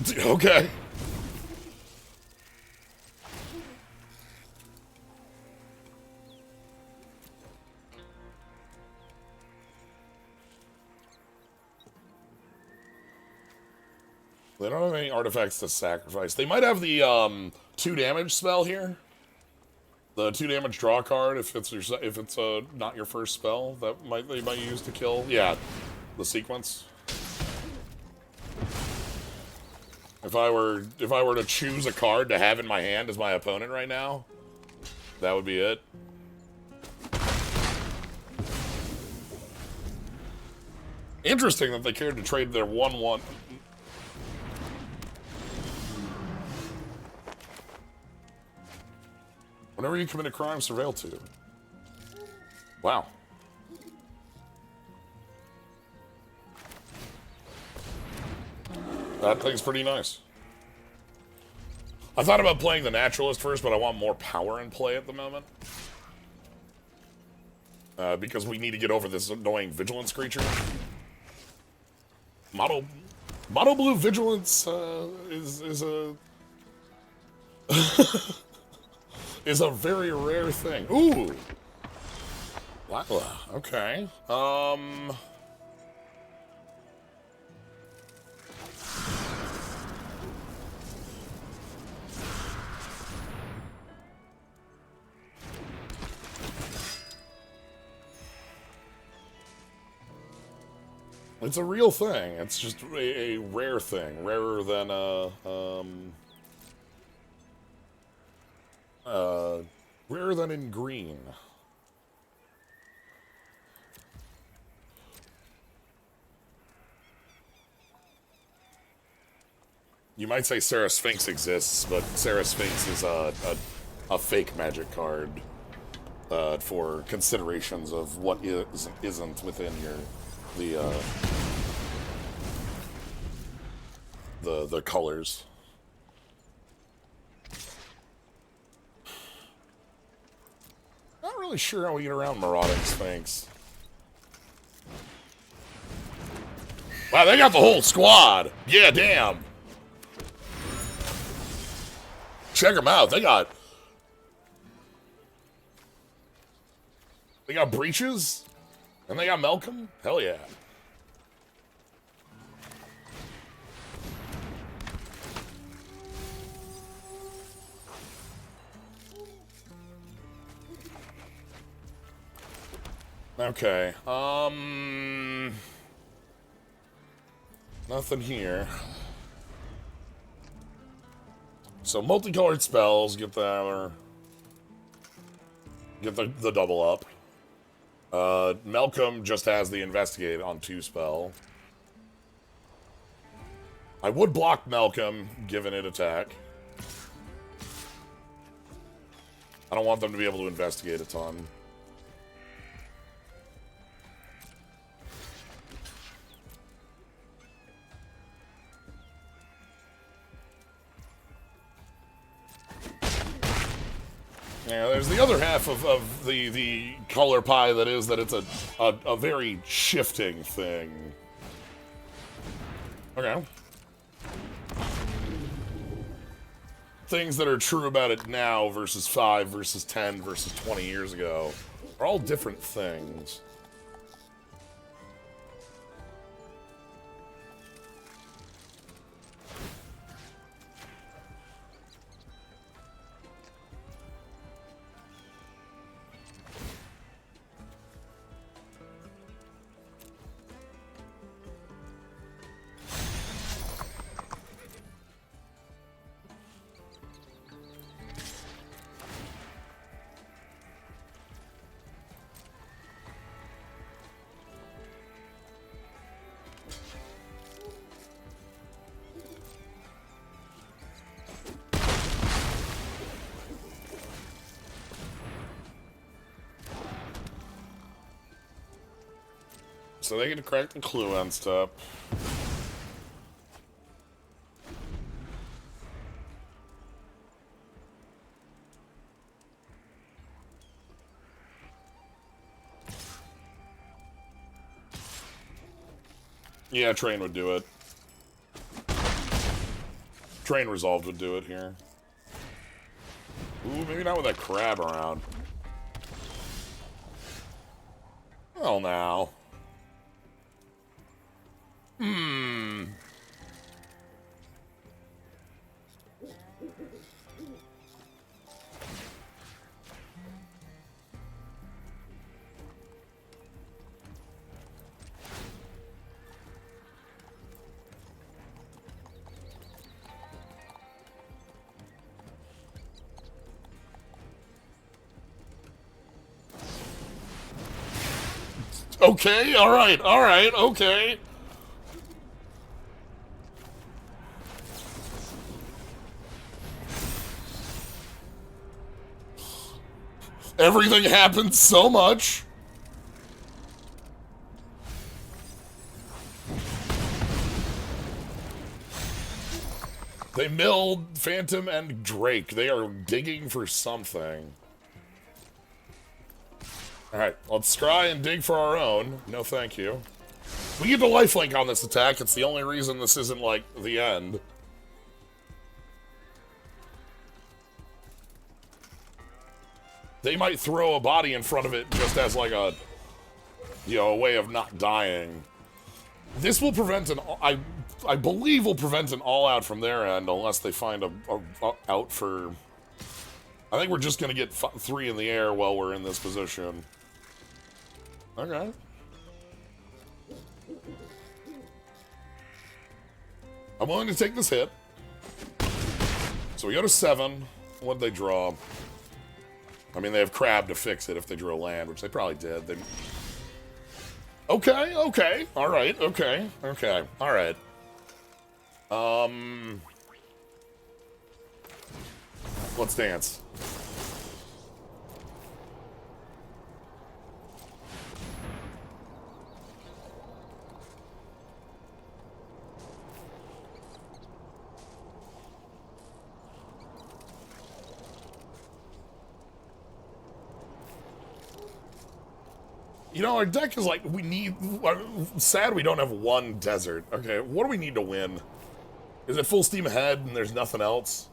Okay. They don't have any artifacts to sacrifice. They might have the 2 damage spell here. The 2 damage draw card if it's not your first spell that they might use to kill. Yeah, the sequence. If I were to choose a card to have in my hand as my opponent right now, that would be it. Interesting that they cared to trade their 1/1. Whenever you commit a crime, surveil 2. Wow. That thing's pretty nice. I thought about playing the Naturalist first, but I want more power in play at the moment. Because we need to get over this annoying Vigilance creature. Mono Blue Vigilance is a... is a very rare thing. Ooh! Wow, okay. It's a real thing. It's just a rare thing. Rarer than, rarer than in green. You might say Sarah Sphinx exists, but Sarah Sphinx is a fake magic card for considerations of what isn't within the colors. Not really sure how we get around Marauding Sphinx. Wow, they got the whole squad. Yeah, damn. Check them out. They got Breaches, and they got Malcolm. Hell yeah. Okay. Nothing here. So multicolored spells get the double up. Malcolm just has the investigate on 2 spell. I would block Malcolm given it attack. I don't want them to be able to investigate a ton. Yeah, there's the other half of the color pie that it's a very shifting thing. Okay. Things that are true about it now versus 5 versus 10 versus 20 years ago are all different things. So they get to crack the clue and stuff. Yeah, train would do it. Train Resolved would do it here. Ooh, maybe not with that crab around. Oh, now. Okay, alright, okay. Everything happens so much. They milled Phantom and Drake. They are digging for something. Alright, let's try and dig for our own. No thank you. We get the lifelink on this attack. It's the only reason this isn't, like, the end. They might throw a body in front of it just as, like, a... you know, a way of not dying. This will prevent an... I believe will prevent an all-out from their end unless they find a out for... I think we're just gonna get 3 in the air while we're in this position. Okay. I'm willing to take this hit. So we go to 7. What'd they draw? I mean, they have crab to fix it if they drew a land, which they probably did. They... Okay, okay. Alright, okay, okay. Alright. Let's dance. You know, our deck is like, we need... sad we don't have one desert. Okay, what do we need to win? Is it full steam ahead and there's nothing else?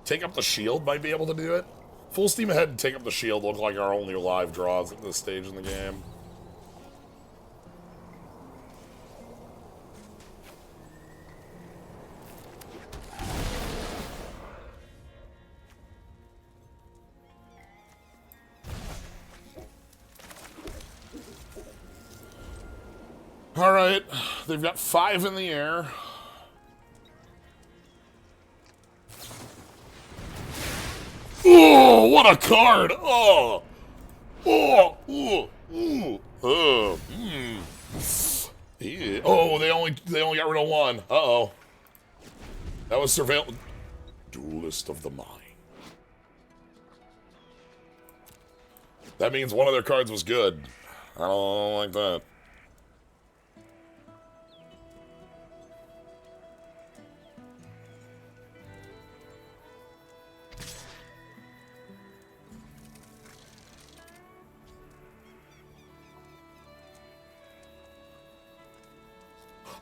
Take up the shield might be able to do it. Full steam ahead and take up the shield look like our only live draws at this stage in the game. Alright, they've got 5 in the air. Oh, what a card! Oh! Oh! Oh! Oh! Oh! Yeah. Oh, they only got rid of 1. Uh-oh. That was surveillance. Duelist of the Mind. That means one of their cards was good. I don't like that.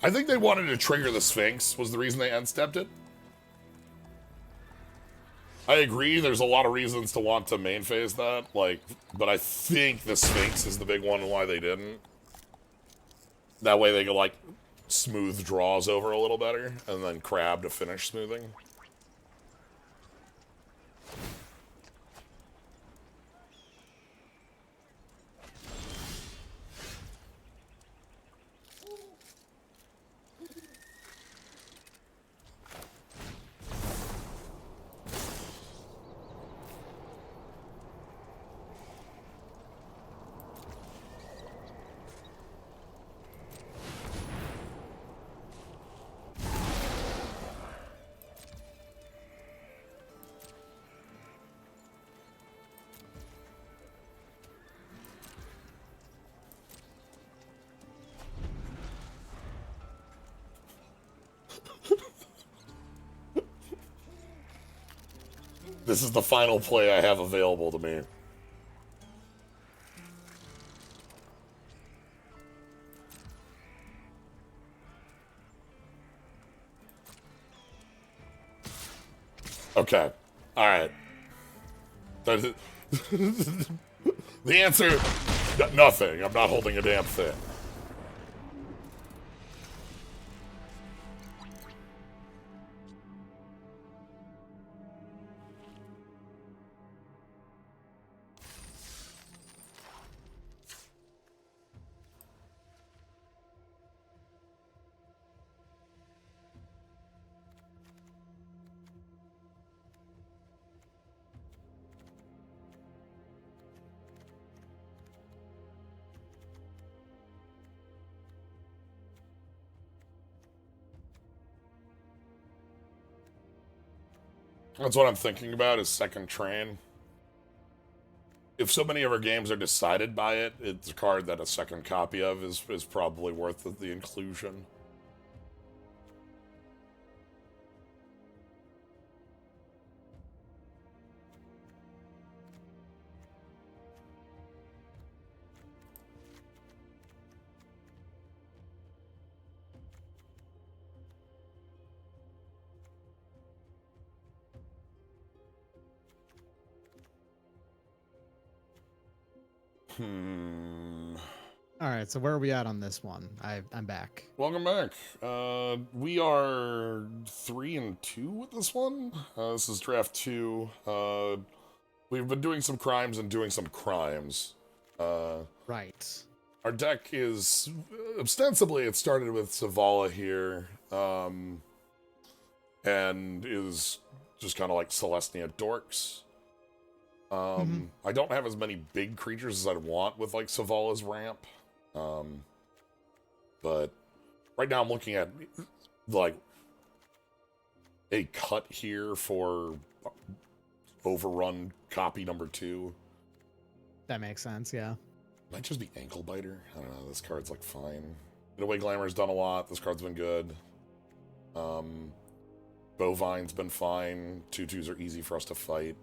I think they wanted to trigger the Sphinx, was the reason they unstepped it. I agree, there's a lot of reasons to want to main phase that, like, but I think the Sphinx is the big one why they didn't. That way they could, like, smooth draws over a little better, and then crab to finish smoothing. This is the final play I have available to me. Okay. All right. The answer, nothing. I'm not holding a damn thing. That's what I'm thinking about is second train. If so many of our games are decided by it, it's a card that a second copy of is probably worth the inclusion. All right, so where are we at on this one? I'm back. Welcome back. We are 3-2 with this one. This is draft 2. We've been doing some crimes and doing some crimes. Right. Our deck is ostensibly it started with Zavala here, and is just kind of like Celestia Dorks. I don't have as many big creatures as I'd want with like Zavala's ramp. But right now I'm looking at like a cut here for overrun copy number 2. That makes sense, yeah. Might just be Ankle Biter. I don't know, this card's like fine. Midway Glamour's done a lot. This card's been good. Bovine's been fine. 2/2s are easy for us to fight.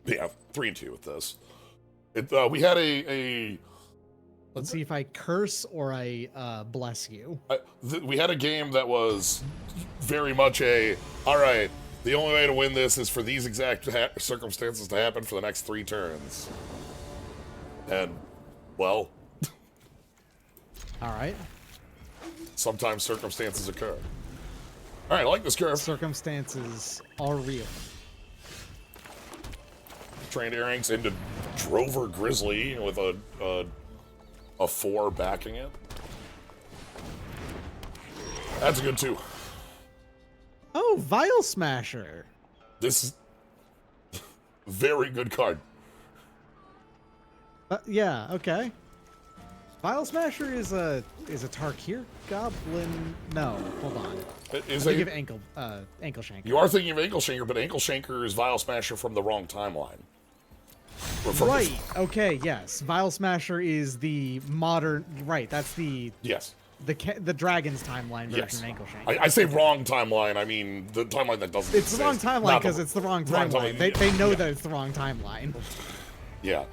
Yeah, 3-2 with this. We had a Let's see if I curse or I bless you. we had a game that was very much all right, the only way to win this is for these exact circumstances to happen for the next 3 turns. And, well... All right. Sometimes circumstances occur. All right, I like this curve. Circumstances are real. Trained Earrings into Drover Grizzly with a 4 backing it. That's a good 2. Oh, Vial Smasher. This is very good card. Yeah, okay. Vial Smasher is a Tarkir goblin. No, hold on. Is I think of Ankle Shanker. You are thinking of Ankle Shanker, but Ankle Shanker is Vial Smasher from the wrong timeline. Right. Okay. Yes. Vial Smasher is the modern. Right. That's the. Yes. The Dragon's timeline version Yes. of Ankle Shanker. I say wrong timeline. I mean the timeline that doesn't. It's the wrong timeline because it's the wrong timeline. They know that it's the wrong timeline. Yeah.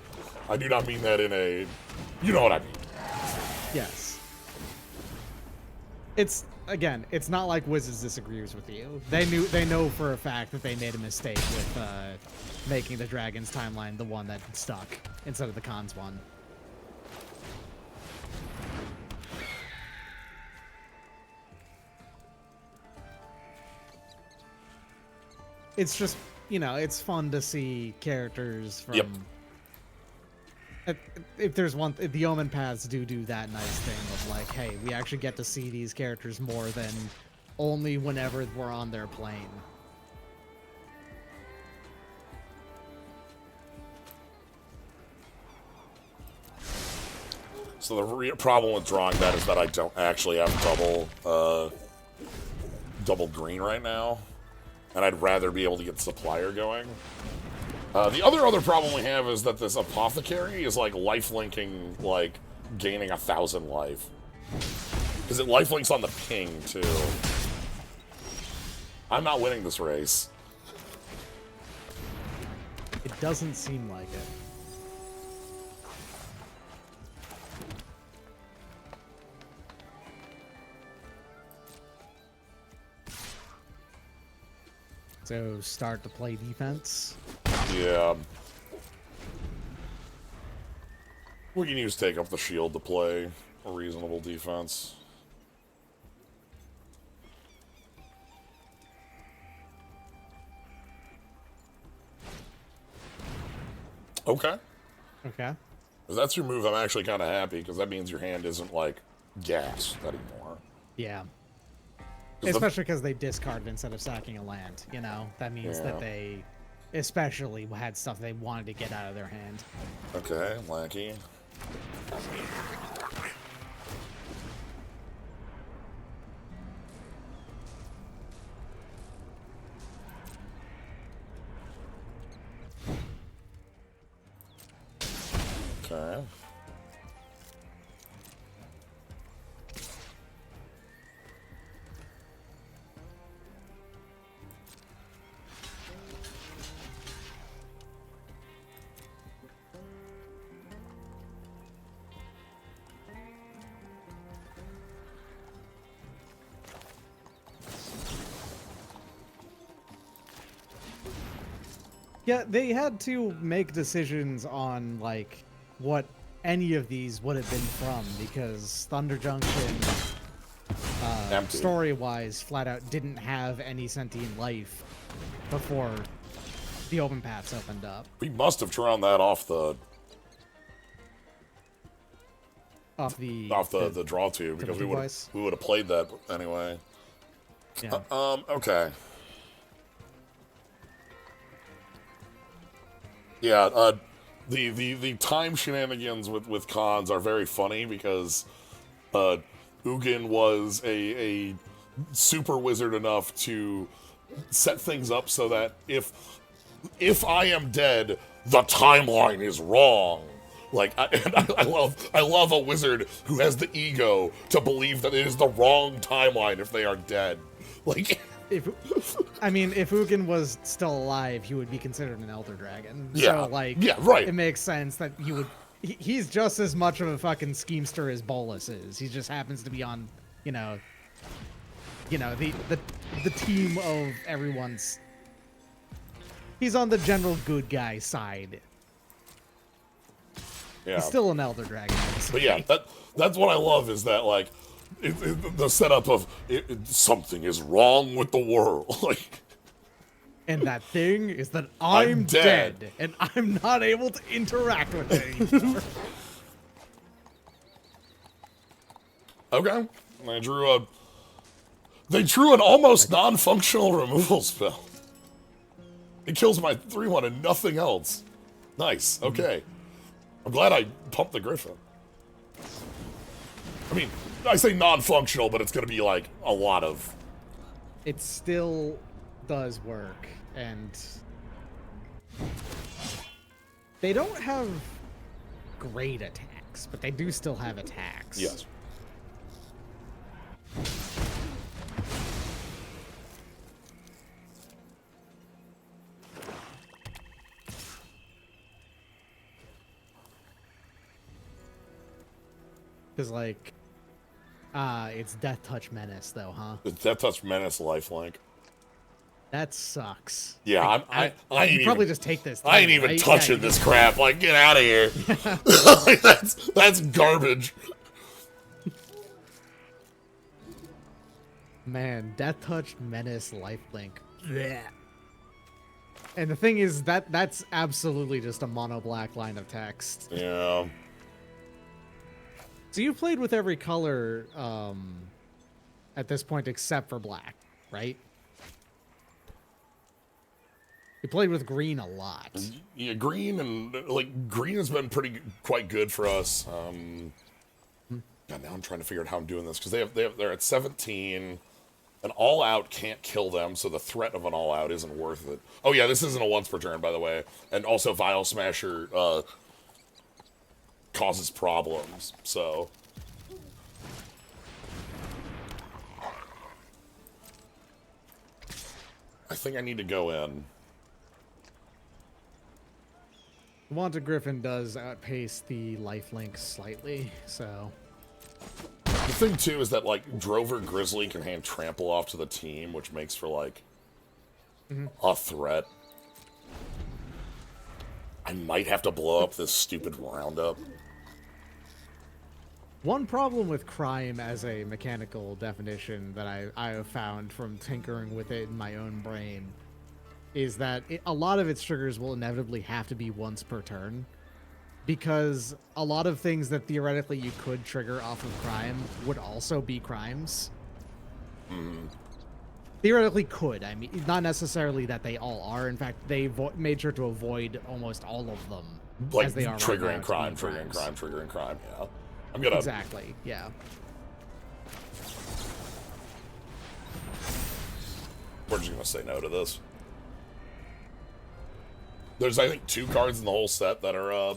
I do not mean that in a. You know what I mean. Yes. It's again. It's not like Wizards disagrees with you. They know for a fact that they made a mistake with making the Dragon's timeline the one that stuck instead of the Khans one. It's just, it's fun to see characters from... Yep. If there's one... The Omen Paths do that nice thing of like, hey, we actually get to see these characters more than only whenever we're on their plane. So the problem with drawing that is that I don't actually have double green right now. And I'd rather be able to get Supplier going. The other problem we have is that this Apothecary is like life-linking, like, gaining 1,000 life. Because it life-links on the ping, too. I'm not winning this race. It doesn't seem like it. So start to play defense. Yeah. We can use take up the shield to play a reasonable defense. Okay. Okay. If that's your move, I'm actually kind of happy, because that means your hand isn't, like, gas anymore. Yeah. 'Cause Especially because they discarded instead of sacking a land, you know? That means that they especially had stuff they wanted to get out of their hand. Okay, Lackey. Okay. Yeah, they had to make decisions on, like, what any of these would have been from, because Thunder Junction, Empty. story-wise, flat out didn't have any sentient life before the open paths opened up. We must have drawn that off the the draw tube, because we would have played that anyway. Yeah. Okay. Yeah, the time shenanigans with cons are very funny, because Ugin was a super wizard enough to set things up so that if I am dead, the timeline is wrong. Like, I love a wizard who has the ego to believe that it is the wrong timeline if they are dead. Like, if Ugin was still alive, he would be considered an Elder Dragon. Yeah. So, like, yeah, right. it makes sense that he would. He's just as much of a fucking schemester as Bolus is. He just happens to be on, the team of everyone's. He's on the general good guy side. Yeah. He's still an Elder Dragon. But yeah, that's what I love, is that, like, the setup of something is wrong with the world. Like, and that thing is that I'm dead, and I'm not able to interact with it anymore. Okay. They drew an almost non-functional removal spell. It kills my 3/1 and nothing else. Nice. Okay. I'm glad I pumped the Griffin. I mean, I say non-functional, but it's going to be, like, a lot of... It still does work, and they don't have great attacks, but they do still have attacks. Yes. Because, like, it's Death Touch Menace, though, huh? It's Death Touch Menace lifelink. That sucks. Yeah, I ain't probably even, just take this. I ain't even touching this crap. Like, get out of here. Like, that's garbage. Man, Death Touch Menace lifelink. Yeah. And the thing is that's absolutely just a mono black line of text. Yeah. So you played with every color at this point except for black, right? You played with green a lot. Yeah, green, and, like, green has been quite good for us. God, now I'm trying to figure out how I'm doing this, because they're at 17. An all-out can't kill them, so the threat of an all-out isn't worth it. Oh yeah, this isn't a once per turn, by the way. And also, Vial Smasher causes problems, so... I think I need to go in. Wanta Griffin does outpace the lifelink slightly, so... The thing, too, is that, like, Drover Grizzly can hand Trample off to the team, which makes for, like, a threat. I might have to blow up this stupid roundup. One problem with crime as a mechanical definition that I have found from tinkering with it in my own brain is that a lot of its triggers will inevitably have to be once per turn, because a lot of things that theoretically you could trigger off of crime would also be crimes. Theoretically could. I mean, not necessarily that they all are. In fact, they made sure to avoid almost all of them. Like as they are triggering right now, crime, to be triggering crimes. crime, triggering crime, yeah. I'm gonna... Exactly, yeah. We're just gonna say no to this. There's, I think, 2 cards in the whole set that are,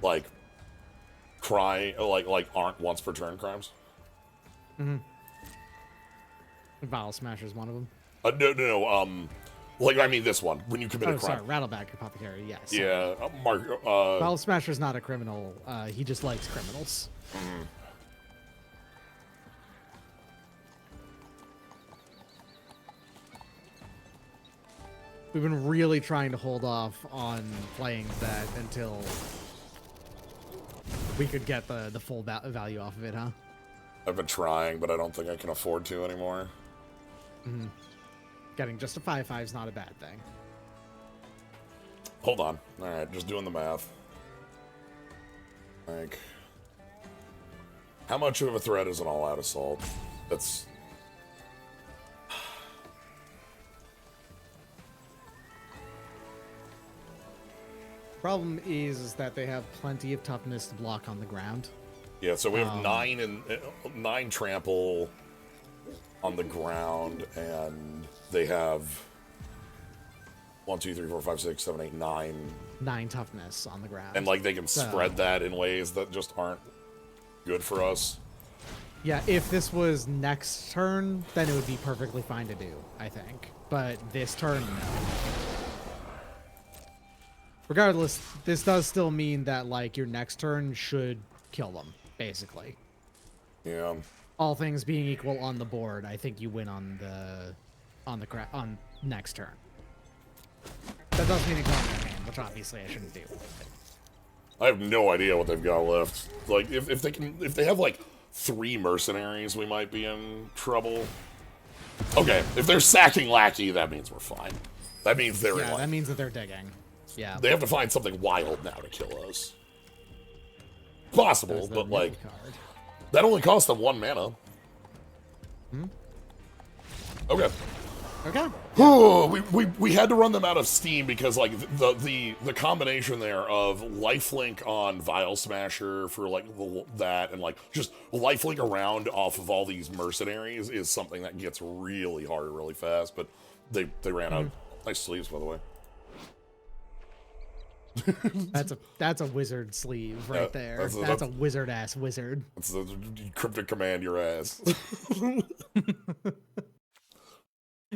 like, aren't once per turn crimes. Vial Smasher is one of them. No, like, I mean this one, when you commit a crime. Sorry, Rattleback Apothecary, yes. Yeah, Vial Smasher's not a criminal, he just likes criminals. We've been really trying to hold off on playing that until we could get the full value off of it, huh? I've been trying, but I don't think I can afford to anymore. Getting just a 5/5 is not a bad thing. Hold on. Alright, just doing the math. Like, how much of a threat is an all-out assault? That's... Problem is that they have plenty of toughness to block on the ground. Yeah, so we have 9 trample on the ground, and they have 1, 2, 3, 4, 5, 6, 7, 8, 9. 9 toughness on the ground. And like they can spread that in ways that just aren't good for us. Yeah, if this was next turn, then it would be perfectly fine to do, I think. But this turn, no. Regardless, this does still mean that, like, your next turn should kill them, basically. Yeah. All things being equal on the board, I think you win on next turn. That does mean it goes in their hand, which obviously I shouldn't do. I have no idea what they've got left. Like, if they have like 3 mercenaries, we might be in trouble. Okay, if they're sacking Lackey, that means we're fine. That means they're in. That means that they're digging. Yeah. They have to find something wild now to kill us. Possible, but like that only costs them 1 mana. Okay. Okay. We had to run them out of steam because like the combination there of lifelink on Vial Smasher for like that and like just lifelink around off of all these mercenaries is something that gets really hard really fast. But they ran out. Nice sleeves, by the way. That's a wizard sleeve right there. That's a wizard ass wizard. That's the cryptic command your ass.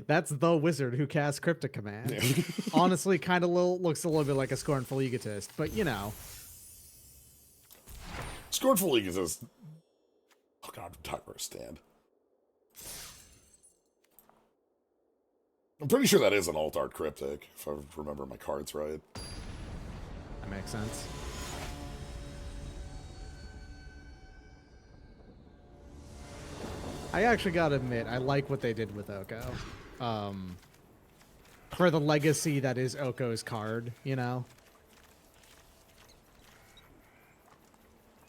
That's the wizard who casts Cryptic Command. Yeah. Honestly, kind of looks a little bit like a scornful egotist, but you know. Scornful egotist. Oh god, I'm talking about a stand. I'm pretty sure that is an alt art cryptic, if I remember my cards right. That makes sense. I actually gotta admit, I like what they did with Oko. For the legacy that is Oko's card, you know?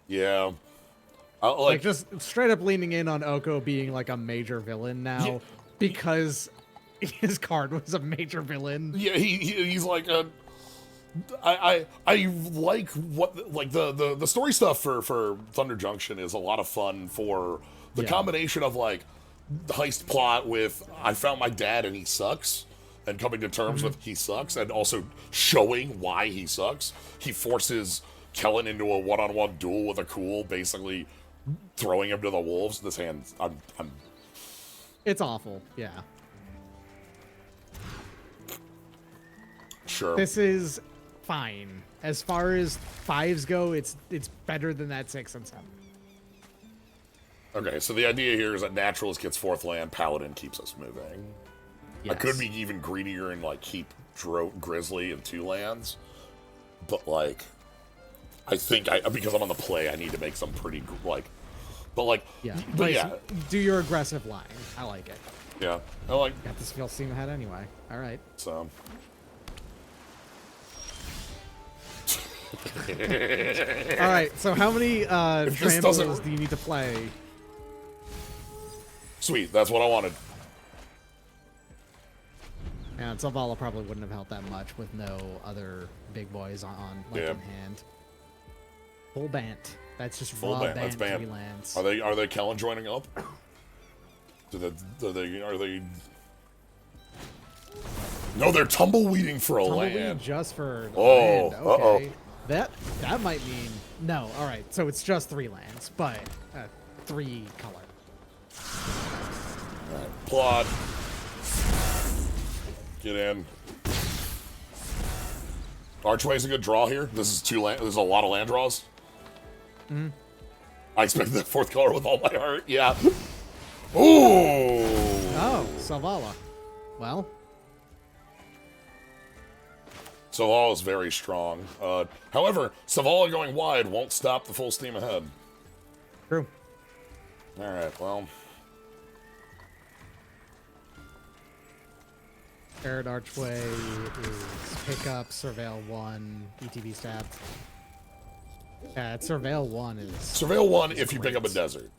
Yeah. Like just straight up leaning in on Oko being like a major villain now because his card was a major villain. Yeah, he's like a... I like what like the story stuff for Thunder Junction is a lot of fun for the combination of like the heist plot with I found my dad and he sucks and coming to terms with he sucks and also showing why he sucks. He forces Kellen into a one-on-one duel with a Cool, basically throwing him to the wolves. This hand, I'm It's awful, yeah. Sure. This is fine. As far as 5s go, it's better than that 6 and 7. Okay, so the idea here is that Naturalist gets 4th land, Paladin keeps us moving. I could Yes. be even greedier and like keep Grizzly and 2 lands, but like I think because I'm on the play, I need to make some pretty like, but like, Yeah. but Nice. yeah, Do your aggressive line. I like it. yeah, I like Got this feel steam ahead anyway. All right. so. All right. So how many tramplers do you need to play? Sweet, that's what I wanted. And Zavala probably wouldn't have helped that much with no other big boys on like Yeah. in hand. Full Bant. That's just Full raw Bant, Bant, that's Bant. 3 lands. Are they Kellen joining up? Are they? No, they're tumbleweeding for a Tumbleweed land. just for the Oh, land. Okay. uh-oh. That might mean no. All right. So it's just 3 lands, but 3 color. Alright, plot. Get in. Archway's a good draw here. This is 2 land. There's a lot of land draws. Mm-hmm. I expected the 4th color with all my heart. Yeah. Ooh. Oh, Zavala. Well, Zavala is very strong. However, Zavala going wide won't stop the full steam ahead. true. All right. Well. Arid Archway is pickup, Surveil 1, ETB stat. Surveil 1 is... Surveil 1 if you pick up a desert.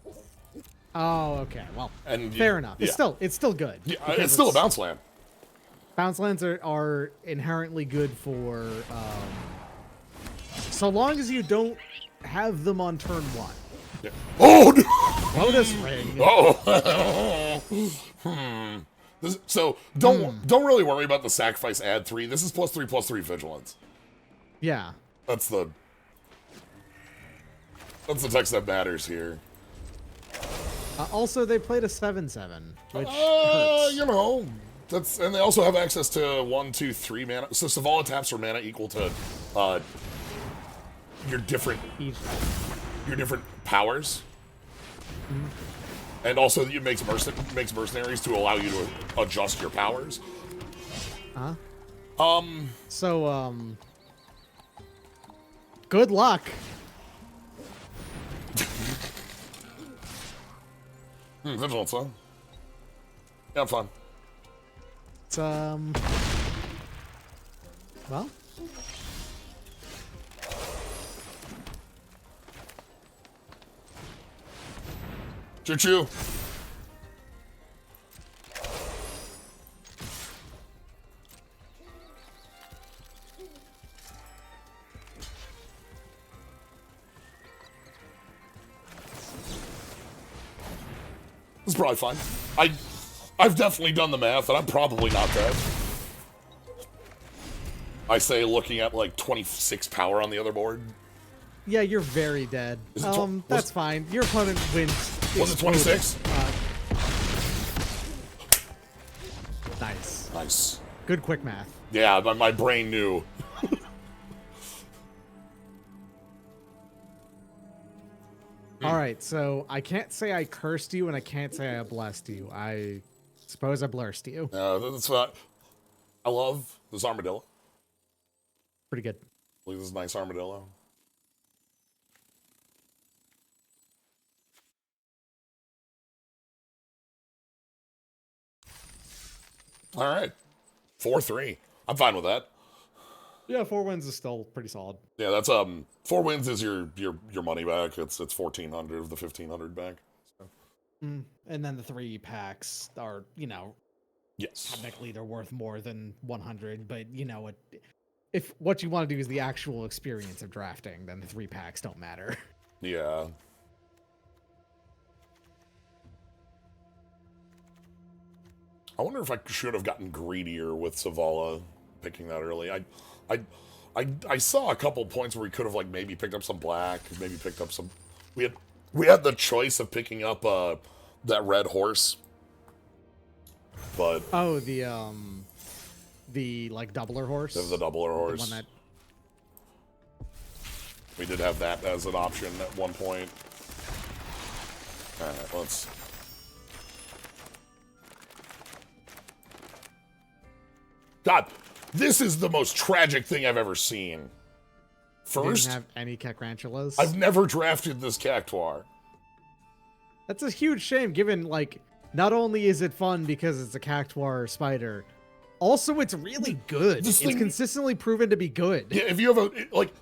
Oh, okay. Well, And fair enough. yeah. It's still good. Yeah, because it's still a bounce land. Bounce lands are inherently good for... so long as you don't have them on turn 1. Yeah. Oh! No. Lotus Ring. Oh. So don't really worry about the sacrifice add 3. This is +3/+3 vigilance. Yeah. That's the text that matters here. Also, they played a 7/7, which hurts. You know, and they also have access to 1, 2, 3 mana. So Zavala taps for mana equal to your different powers. And also, it makes mercenaries to allow you to adjust your powers. So, good luck. Vigilance, huh? Yeah, fun. It's, well, Choo-choo. This is probably fine. I've definitely done the math, and I'm probably not dead. I say looking at like 26 power on the other board. yeah, you're very dead. Is it That's fine. Your opponent wins. Was it 26? Nice. Nice. Good quick math. Yeah, my brain knew. All right, so I can't say I cursed you, and I can't say I blessed you. I suppose I blessed you. That's what I love this armadillo. Pretty good. Look at this nice armadillo. All right, 4-3. I'm fine with that. Yeah, 4 wins is still pretty solid. Yeah, that's 4 wins is your money back. It's 1,400 of the 1,500 back. So. And then the 3 packs are, Yes. technically they're worth more than 100, but if what you want to do is the actual experience of drafting, then the 3 packs don't matter. Yeah. I wonder if I should have gotten greedier with Zavala picking that early. I saw a couple points where we could have like maybe picked up some black, maybe picked up some. We had the choice of picking up that red horse, but Oh, the like doubler horse. the doubler horse. The one that We did have that as an option at one point. All right, let's. God, this is the most tragic thing I've ever seen. First, Didn't have any Cacrantulas. I've never drafted this Cactuar. That's a huge shame, given, like, not only is it fun because it's a Cactuar spider, also it's really good. It's consistently proven to be good. Yeah, if you have a, like,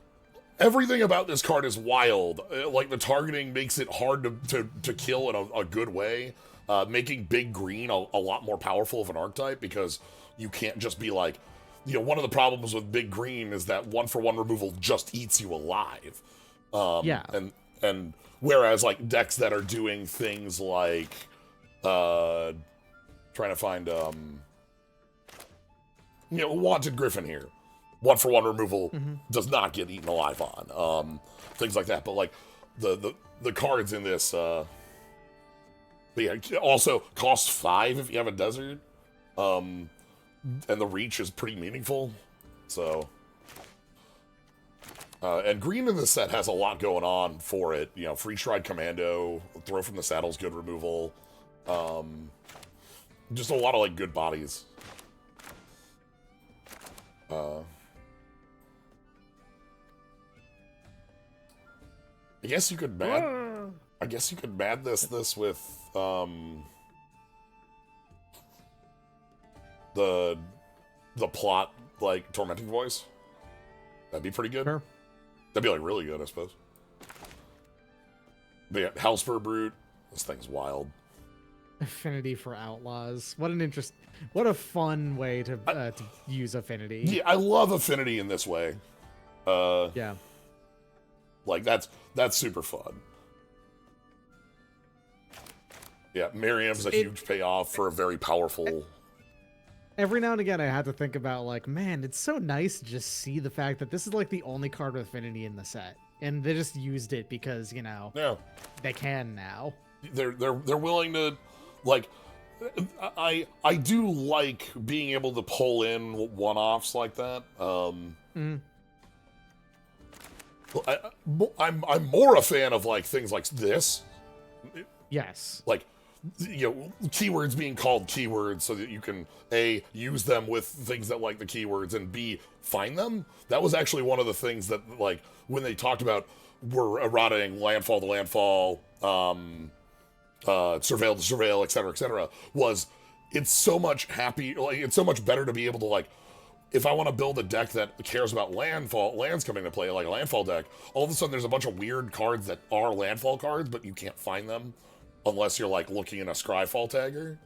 everything about this card is wild. Like, the targeting makes it hard to kill in a good way, making Big Green a lot more powerful of an archetype, because you can't just be like, you know, one of the problems with Big Green is that 1-for-1 removal just eats you alive. Yeah. And whereas, like, decks that are doing things like, trying to find, you know, Wanted Griffin here. 1-for-1 removal does not get eaten alive on. Things like that. But, like, the cards in this, but yeah, also cost 5 if you have a desert. And the reach is pretty meaningful. So, and green in this set has a lot going on for it. You know, Free Stride Commando, Throw from the Saddle's good removal. Just a lot of, like, good bodies. I guess you could mad this with the plot, like, Tormenting Voice. That'd be pretty good. Sure. That'd be, like, really good, I suppose. But yeah, Hellspur Brute. This thing's wild. Affinity for Outlaws. What a fun way to use Affinity. Yeah, I love Affinity in this way. Yeah. Like, that's super fun. Yeah, Miriam's a huge payoff for a very powerful... Every now and again, I had to think about, like, man, it's so nice to just see the fact that this is, like, the only card with Affinity in the set. And they just used it because, you know, they can now. They're willing to, like, I do like being able to pull in one-offs like that. I'm more a fan of, like, things like this. Yes. Like, you know, keywords being called keywords so that you can, A, use them with things that like the keywords, and B, find them. That was actually one of the things that, like, when they talked about we're eroding landfall to landfall, surveil to surveil, etc., was it's so much it's so much better to be able to, like, if I want to build a deck that cares about lands coming into play, like a landfall deck, all of a sudden there's a bunch of weird cards that are landfall cards, but you can't find them unless you're, like, looking in a Scryfall tagger,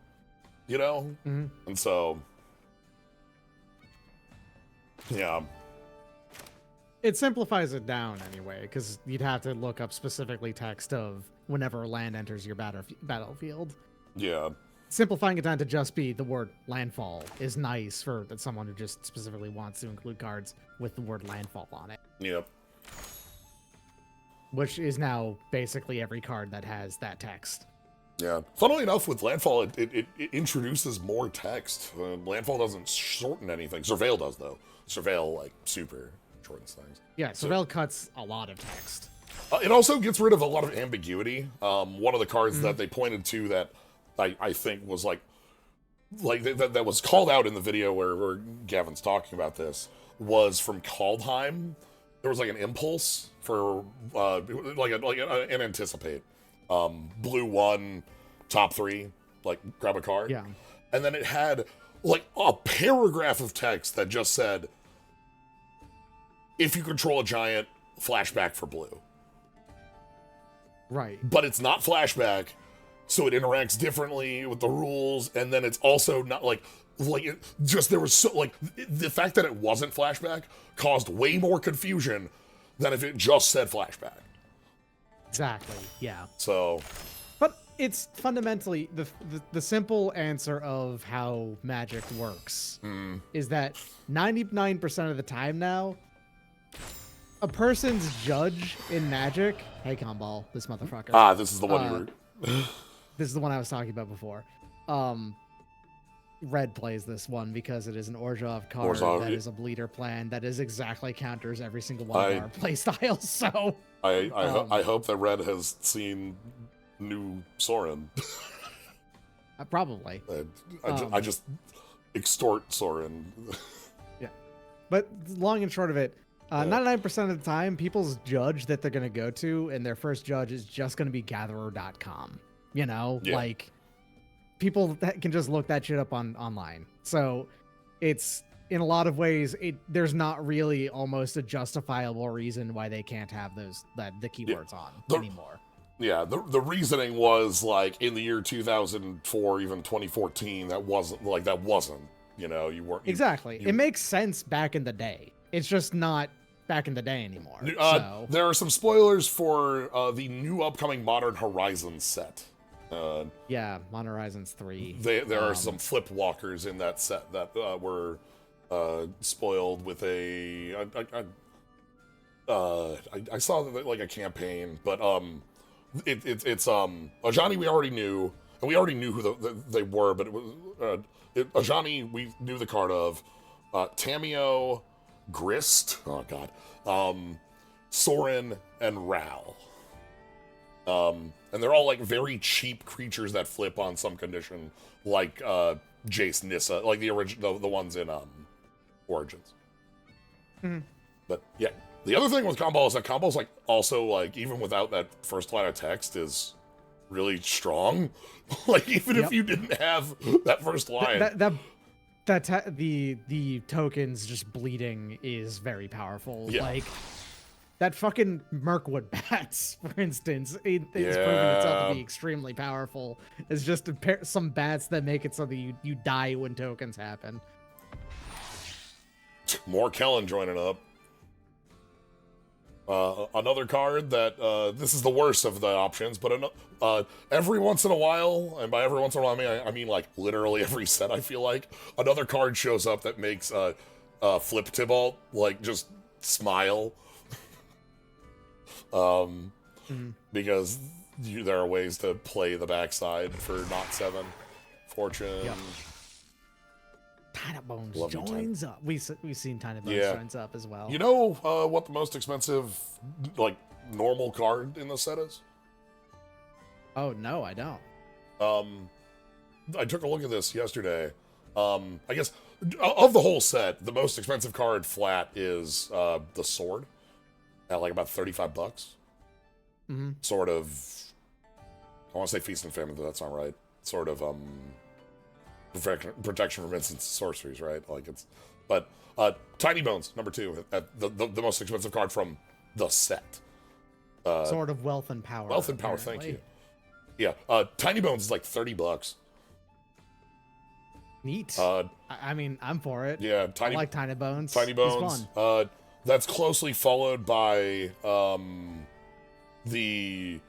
you know? And so, yeah. It simplifies it down anyway, because you'd have to look up specifically text of whenever land enters your battlefield. Yeah. Simplifying it down to just be the word landfall is nice for someone who just specifically wants to include cards with the word landfall on it. Yep. Which is now basically every card that has that text. Yeah. Funnily enough, with Landfall, it introduces more text. Landfall doesn't shorten anything. Surveil does, though. Surveil, like, super shortens things. Yeah, Surveil cuts a lot of text. It also gets rid of a lot of ambiguity. One of the cards that they pointed to that I think was, like that was called out in the video where Gavin's talking about this was from Kaldheim. There was, like, an impulse for, an anticipate. Blue 1, top 3, like, grab a card. Yeah. And then it had, like, a paragraph of text that just said, if you control a giant, flashback for blue. Right. But it's not flashback, so it interacts differently with the rules, and then it's also not, there was so, like, the fact that it wasn't flashback caused way more confusion than if it just said flashback. Exactly, yeah. So, but it's fundamentally the simple answer of how Magic works is that 99% of the time now, a person's judge in Magic. Hey, Comball, this motherfucker. This is the one you were. This is the one I was talking about before. Red plays this one because it is an Orzhov card that is a bleeder plan that is exactly counters every single one of our play styles. So I hope that Red has seen new Sorin. Probably. extort Soren. Yeah. But long and short of it, 99% of the time, people's judge that they're going to go to, and their first judge is just going to be gatherer.com. You know, like people that can just look that shit up online. So it's in a lot of ways, there's not really almost a justifiable reason why they can't have the keywords on anymore. Yeah, the reasoning was like in the year 2004, even 2014, that wasn't, you know, you weren't. Exactly. It makes sense back in the day. It's just not back in the day anymore. So. There are some spoilers for the new upcoming Modern Horizons set. Yeah, Modern Horizons 3. There are some flip walkers in that set that were spoiled with I saw like a campaign, but it's Ajani we already knew, and we already knew who they were, but it was Ajani we knew the card of, Tamio, Grist, oh god, Soren, and Ral. And they're all like very cheap creatures that flip on some condition, like Jace Nissa, like the ones in Origins. Mm-hmm. But yeah, the other thing with combo is that combo's like also like even without that first line of text is really strong. Like even if you didn't have that first line, the tokens just bleeding is very powerful. Yeah. Like that fucking Mirkwood bats, for instance, is proving itself to be extremely powerful. It's just some bats that make it so that you die when tokens happen. More Kellen joining up. Another card that this is the worst of the options, but every once in a while, and by every once in a while I mean like literally every set, I feel like another card shows up that makes Flip Tybalt like just smile. Because there are ways to play the backside for not 7 fortune. Yep. Tiny Bones joins up. We've seen Tiny Bones joins up as well. You know what the most expensive like normal card in the set is? Oh no, I don't. I took a look at this yesterday. I guess of the whole set, the most expensive card flat is the sword at like about $35. Mm-hmm. Sort of, I want to say Feast and Famine, but that's not right. Sort of protection from instant sorceries, right? Like it's, but Tiny Bones number 2, the most expensive card from the set. Sort of Wealth and Power. Wealth and Power, apparently. Thank you. Yeah, Tiny Bones is like $30. Neat. I mean, I'm for it. Yeah, I like Tiny Bones. Tiny Bones. It's fun. That's closely followed by the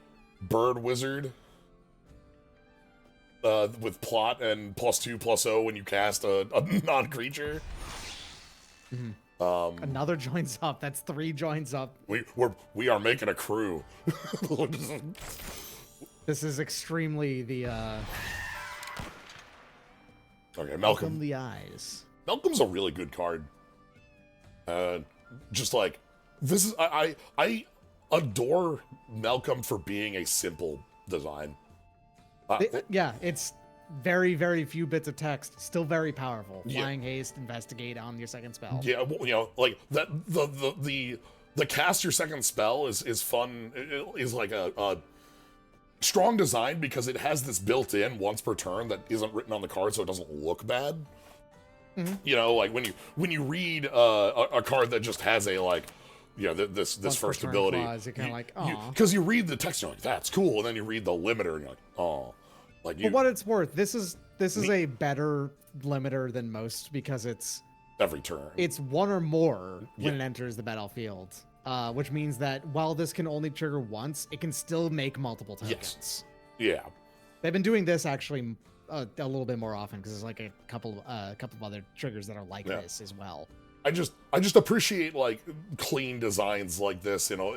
Bird Wizard with plot and +2/+0 when you cast a non-creature. Mm-hmm. Another joins up. That's 3 joins up. We are making a crew. This is extremely the okay, Malcolm. Welcome the Eyes. Malcolm's a really good card. Just like this is I adore Malcolm for being a simple design. It's very, very few bits of text, still very powerful. Yeah. Flying haste, investigate on your second spell. Yeah, well, you know, like that the cast your second spell is fun. It is like a strong design because it has this built-in once per turn that isn't written on the card, so it doesn't look bad. Mm-hmm. You know, like when you read a card that just has a like, you know, this first ability, clause, you're kind of like, oh, because you read the text, you're like, that's cool, and then you read the limiter, and you're like, oh, like you. For what it's worth, this is a better limiter than most because it's every turn. It's 1 or more when it enters the battlefield, which means that while this can only trigger once, it can still make multiple tokens. Yes. Yeah. They've been doing this actually a little bit more often because there's like a couple of other triggers that are like this as well. I just appreciate like clean designs like this, you know,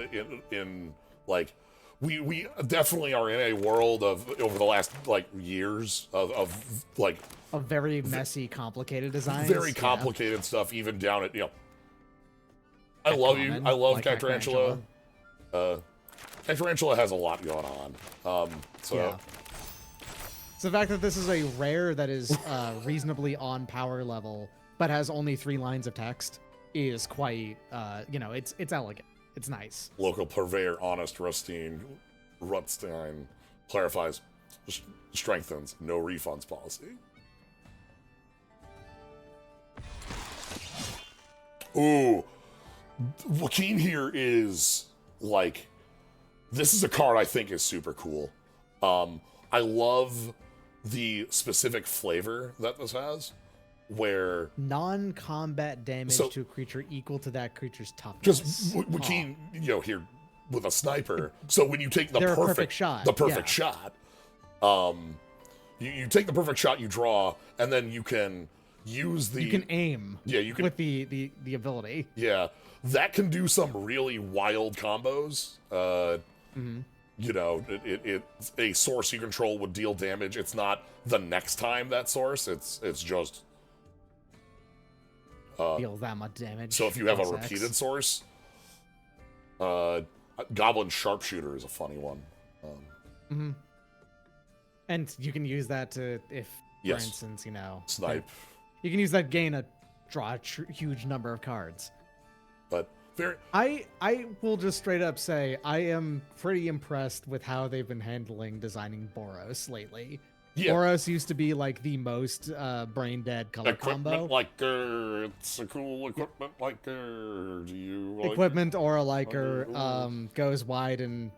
in like we definitely are in a world of over the last like years of like a very messy, complicated designs. Very complicated stuff, even down at, you know. I love you. I love Cat Tarantula. Cat Tarantula has a lot going on. So So the fact that this is a rare that is reasonably on power level, but has only 3 lines of text is quite, it's elegant. It's nice. Local purveyor, honest Rutstein clarifies, strengthens, no refunds policy. Ooh, Joaquin here is like, this is a card I think is super cool. I love the specific flavor that this has, where non-combat damage to a creature equal to that creature's toughness. Just Joaquin, here with a sniper. So when you take the perfect shot, you take the perfect shot, you draw, and then you can use the... You can aim. Yeah, you can... With the ability. Yeah. That can do some really wild combos. It's a source you control would deal damage. It's not the next time that source. It's just... deals that much damage. So if you have a repeated source... Goblin Sharpshooter is a funny one. And you can use that to, for instance, snipe. You can use that to draw a huge number of cards. But I will just straight up say I am pretty impressed with how they've been handling designing Boros lately. Yeah. Boros used to be like the most brain dead color equipment combo. It's a cool equipment liker. Do you like equipment aura liker goes wide and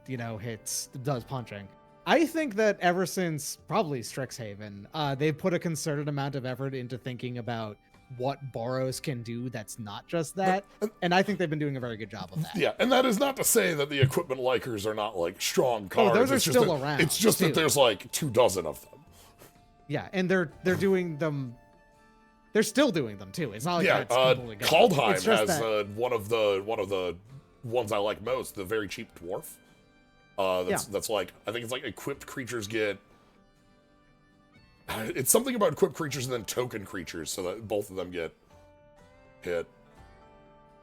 does punching. I think that ever since probably Strixhaven, they've put a concerted amount of effort into thinking about what Boros can do that's not just that, and I think they've been doing a very good job of that. Yeah, and that is not to say that the equipment likers are not like strong cards. Those are still around. It's just that there's like 24 of them. Yeah, and they're doing them. They're still doing them too. It's not like that's completely gone. Kaldheim has one of the ones I like most, the very cheap dwarf. That's like, I think it's like equipped creatures get. It's something about equipped creatures and then token creatures, so that both of them get hit.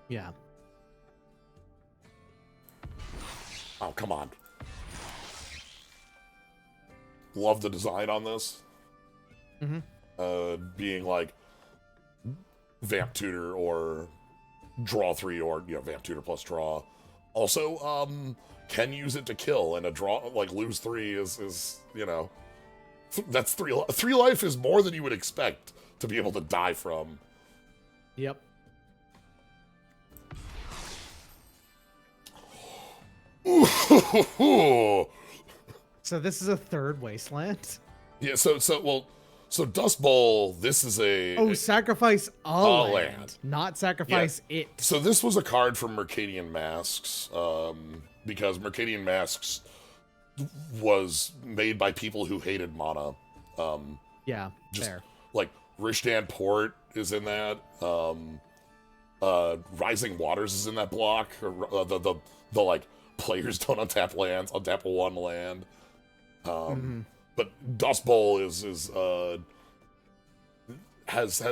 Yeah. Oh, come on. Love the design on this. Being like Vamp Tutor or Draw 3 or Vamp Tutor plus Draw. Also, can use it to kill, and a draw like lose 3 is that's 3 life is more than you would expect to be able to die from. Yep. So this is a third wasteland? Yeah, so Dust Bowl, this is sacrifice a land, not sacrifice it. So this was a card from Mercadian Masks, because Mercadian Masks was made by people who hated mana. Fair. Like Rishdan Port is in that. Rising Waters is in that block. The like players don't untap lands, untap 1 land. But Dust Bowl has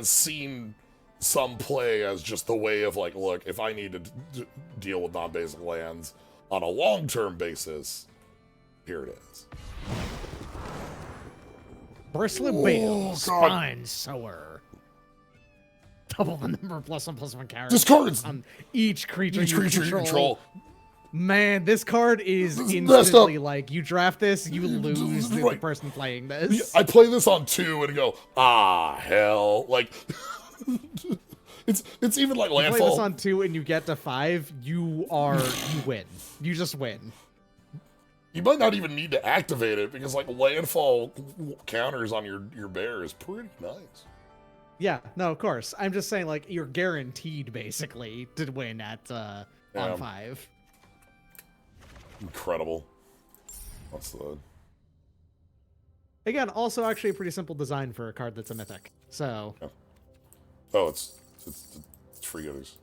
seen some play as just the way of like, look, if I need to deal with non-basic lands on a long-term basis, here it is. Bristlebill, Spine Sower. Double the number of +1/+1 characters. Discards on each creature you control. Man, this card is instantly like, you draft this, you lose the person playing this. I play this on 2 and go, hell. Like, it's even like Landfall. You play this on 2 and you get to 5, you win. You just win. You might not even need to activate it, because like Landfall counters on your bear is pretty nice. Yeah, no, of course. I'm just saying, like, you're guaranteed basically to win at on 5. Incredible. What's the... Again, also actually a pretty simple design for a card that's a mythic. So... Yeah. Oh, it's free others.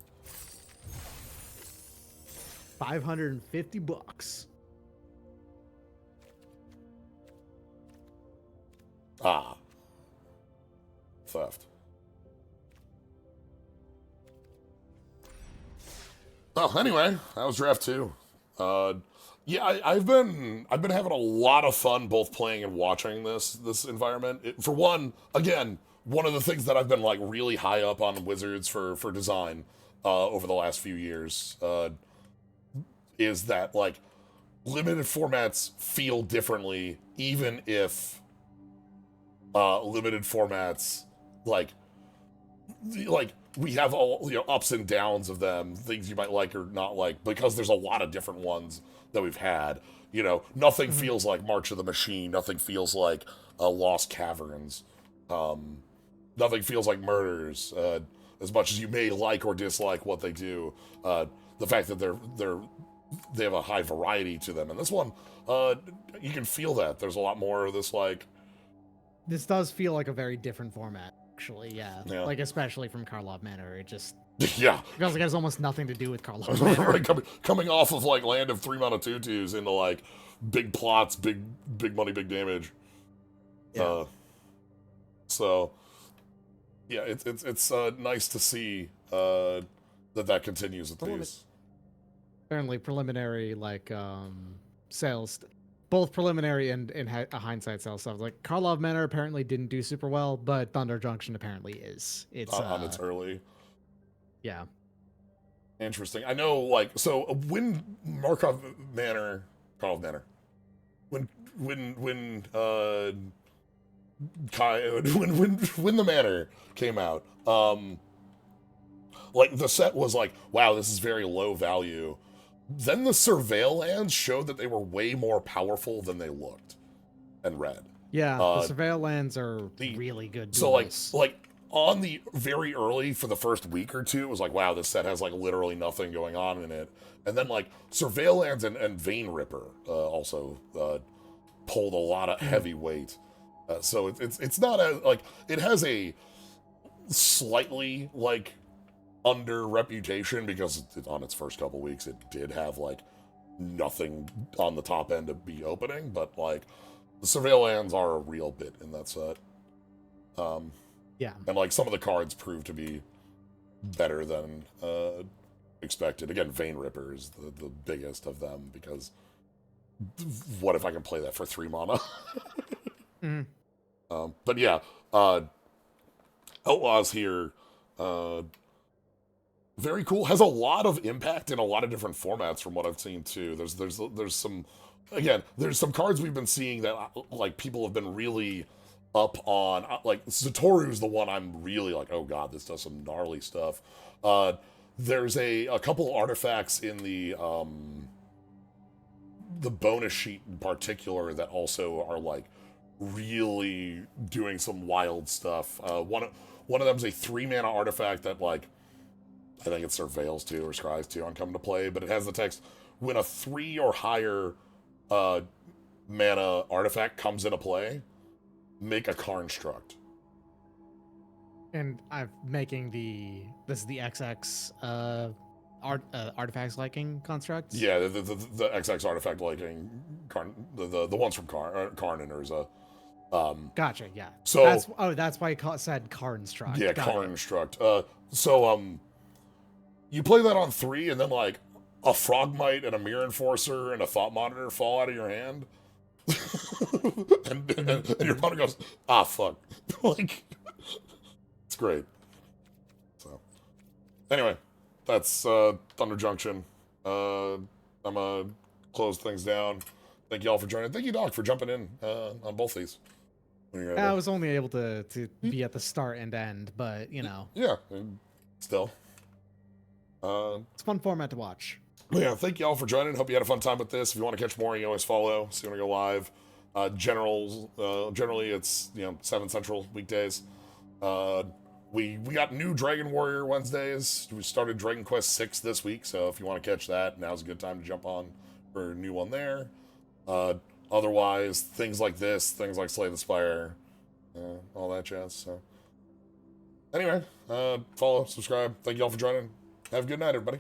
$550. Theft. Oh, anyway, that was draft 2. Yeah, I've been having a lot of fun both playing and watching this environment. For one, again, one of the things that I've been like really high up on Wizards for design over the last few years is that like limited formats feel differently, even if limited formats like we have all ups and downs of them, things you might like or not like, because there's a lot of different ones that we've had. Nothing Mhm. feels like March of the Machine. Nothing feels like Lost Caverns. Nothing feels like Murders. As much as you may like or dislike what they do, the fact that they have a high variety to them, and this one, you can feel that there's a lot more of this like This does feel like a very different format, actually. Yeah, yeah like especially from Karlov Manor, it just yeah. feels like it has almost nothing to do with Karlov Manor. Right, coming off of like Land of 3 mana tutus into like big plots, big money, big damage. Yeah. So yeah, it's nice to see that continues at these. Apparently, preliminary sales, both preliminary and hindsight sales stuff. Like Karlov Manor apparently didn't do super well, but Thunder Junction apparently is. It's On its early. yeah. Interesting. I know, like, so when Karlov Manor, when when the Manor came out, like the set was like, wow, this is very low value. Then the Surveil lands showed that they were way more powerful than they looked and read. Yeah, the Uh, Surveil lands are the really good so duels. like on the very early for the first week or two, it was like, wow, this set has like literally nothing going on in it. And then like Surveil lands and Vein Ripper also pulled a lot of heavy weight. So it's not as like it has a slightly like under reputation because on its first couple weeks it did have like nothing on the top end to be opening, but like the Surveil lands are a real bit in that set. Yeah. And like some of the cards prove to be better than expected. Again, Vein Ripper is the biggest of them because what if I can play that for 3 mana? Mhm. But yeah, Outlaws here, very cool. Has a lot of impact in a lot of different formats from what I've seen too. There's some, again, there's some cards we've been seeing that like people have been really up on. Like Satoru's the one I'm really like, oh god, this does some gnarly stuff. There's a couple artifacts in the bonus sheet in particular that also are like really doing some wild stuff. One of them's a 3 mana artifact that like I think it surveils 2 or scries 2 on come to play, but it has the text when a 3 or higher mana artifact comes into play, make a Karnstruct. And I'm making this is the XX artifacts liking constructs. Yeah, the XX artifact liking the ones from Karn and Urza. Gotcha. Yeah. So That's why it said Karnstruct. yeah, Got it. Karnstruct. So you play that on 3, and then like a Frogmite and a Mirror Enforcer and a Thought Monitor fall out of your hand, and your opponent goes, ah, fuck, like it's great. So anyway, that's Thunder Junction. I'm gonna close things down. Thank you all for joining. Thank you, Doc, for jumping in on both these. I was only able to be at the start and end, but you know, Yeah, still. it's a fun format to watch. Yeah, thank you all for joining. Hope you had a fun time with this. If you want to catch more, you can always follow. So you want to go live. Generally, it's 7 Central weekdays. We got new Dragon Warrior Wednesdays. We started Dragon Quest 6 this week, so if you want to catch that, now's a good time to jump on for a new one there. Otherwise, things like this, things like Slay the Spire, all that jazz. So anyway, follow, subscribe. Thank you all for joining. Have a good night, everybody.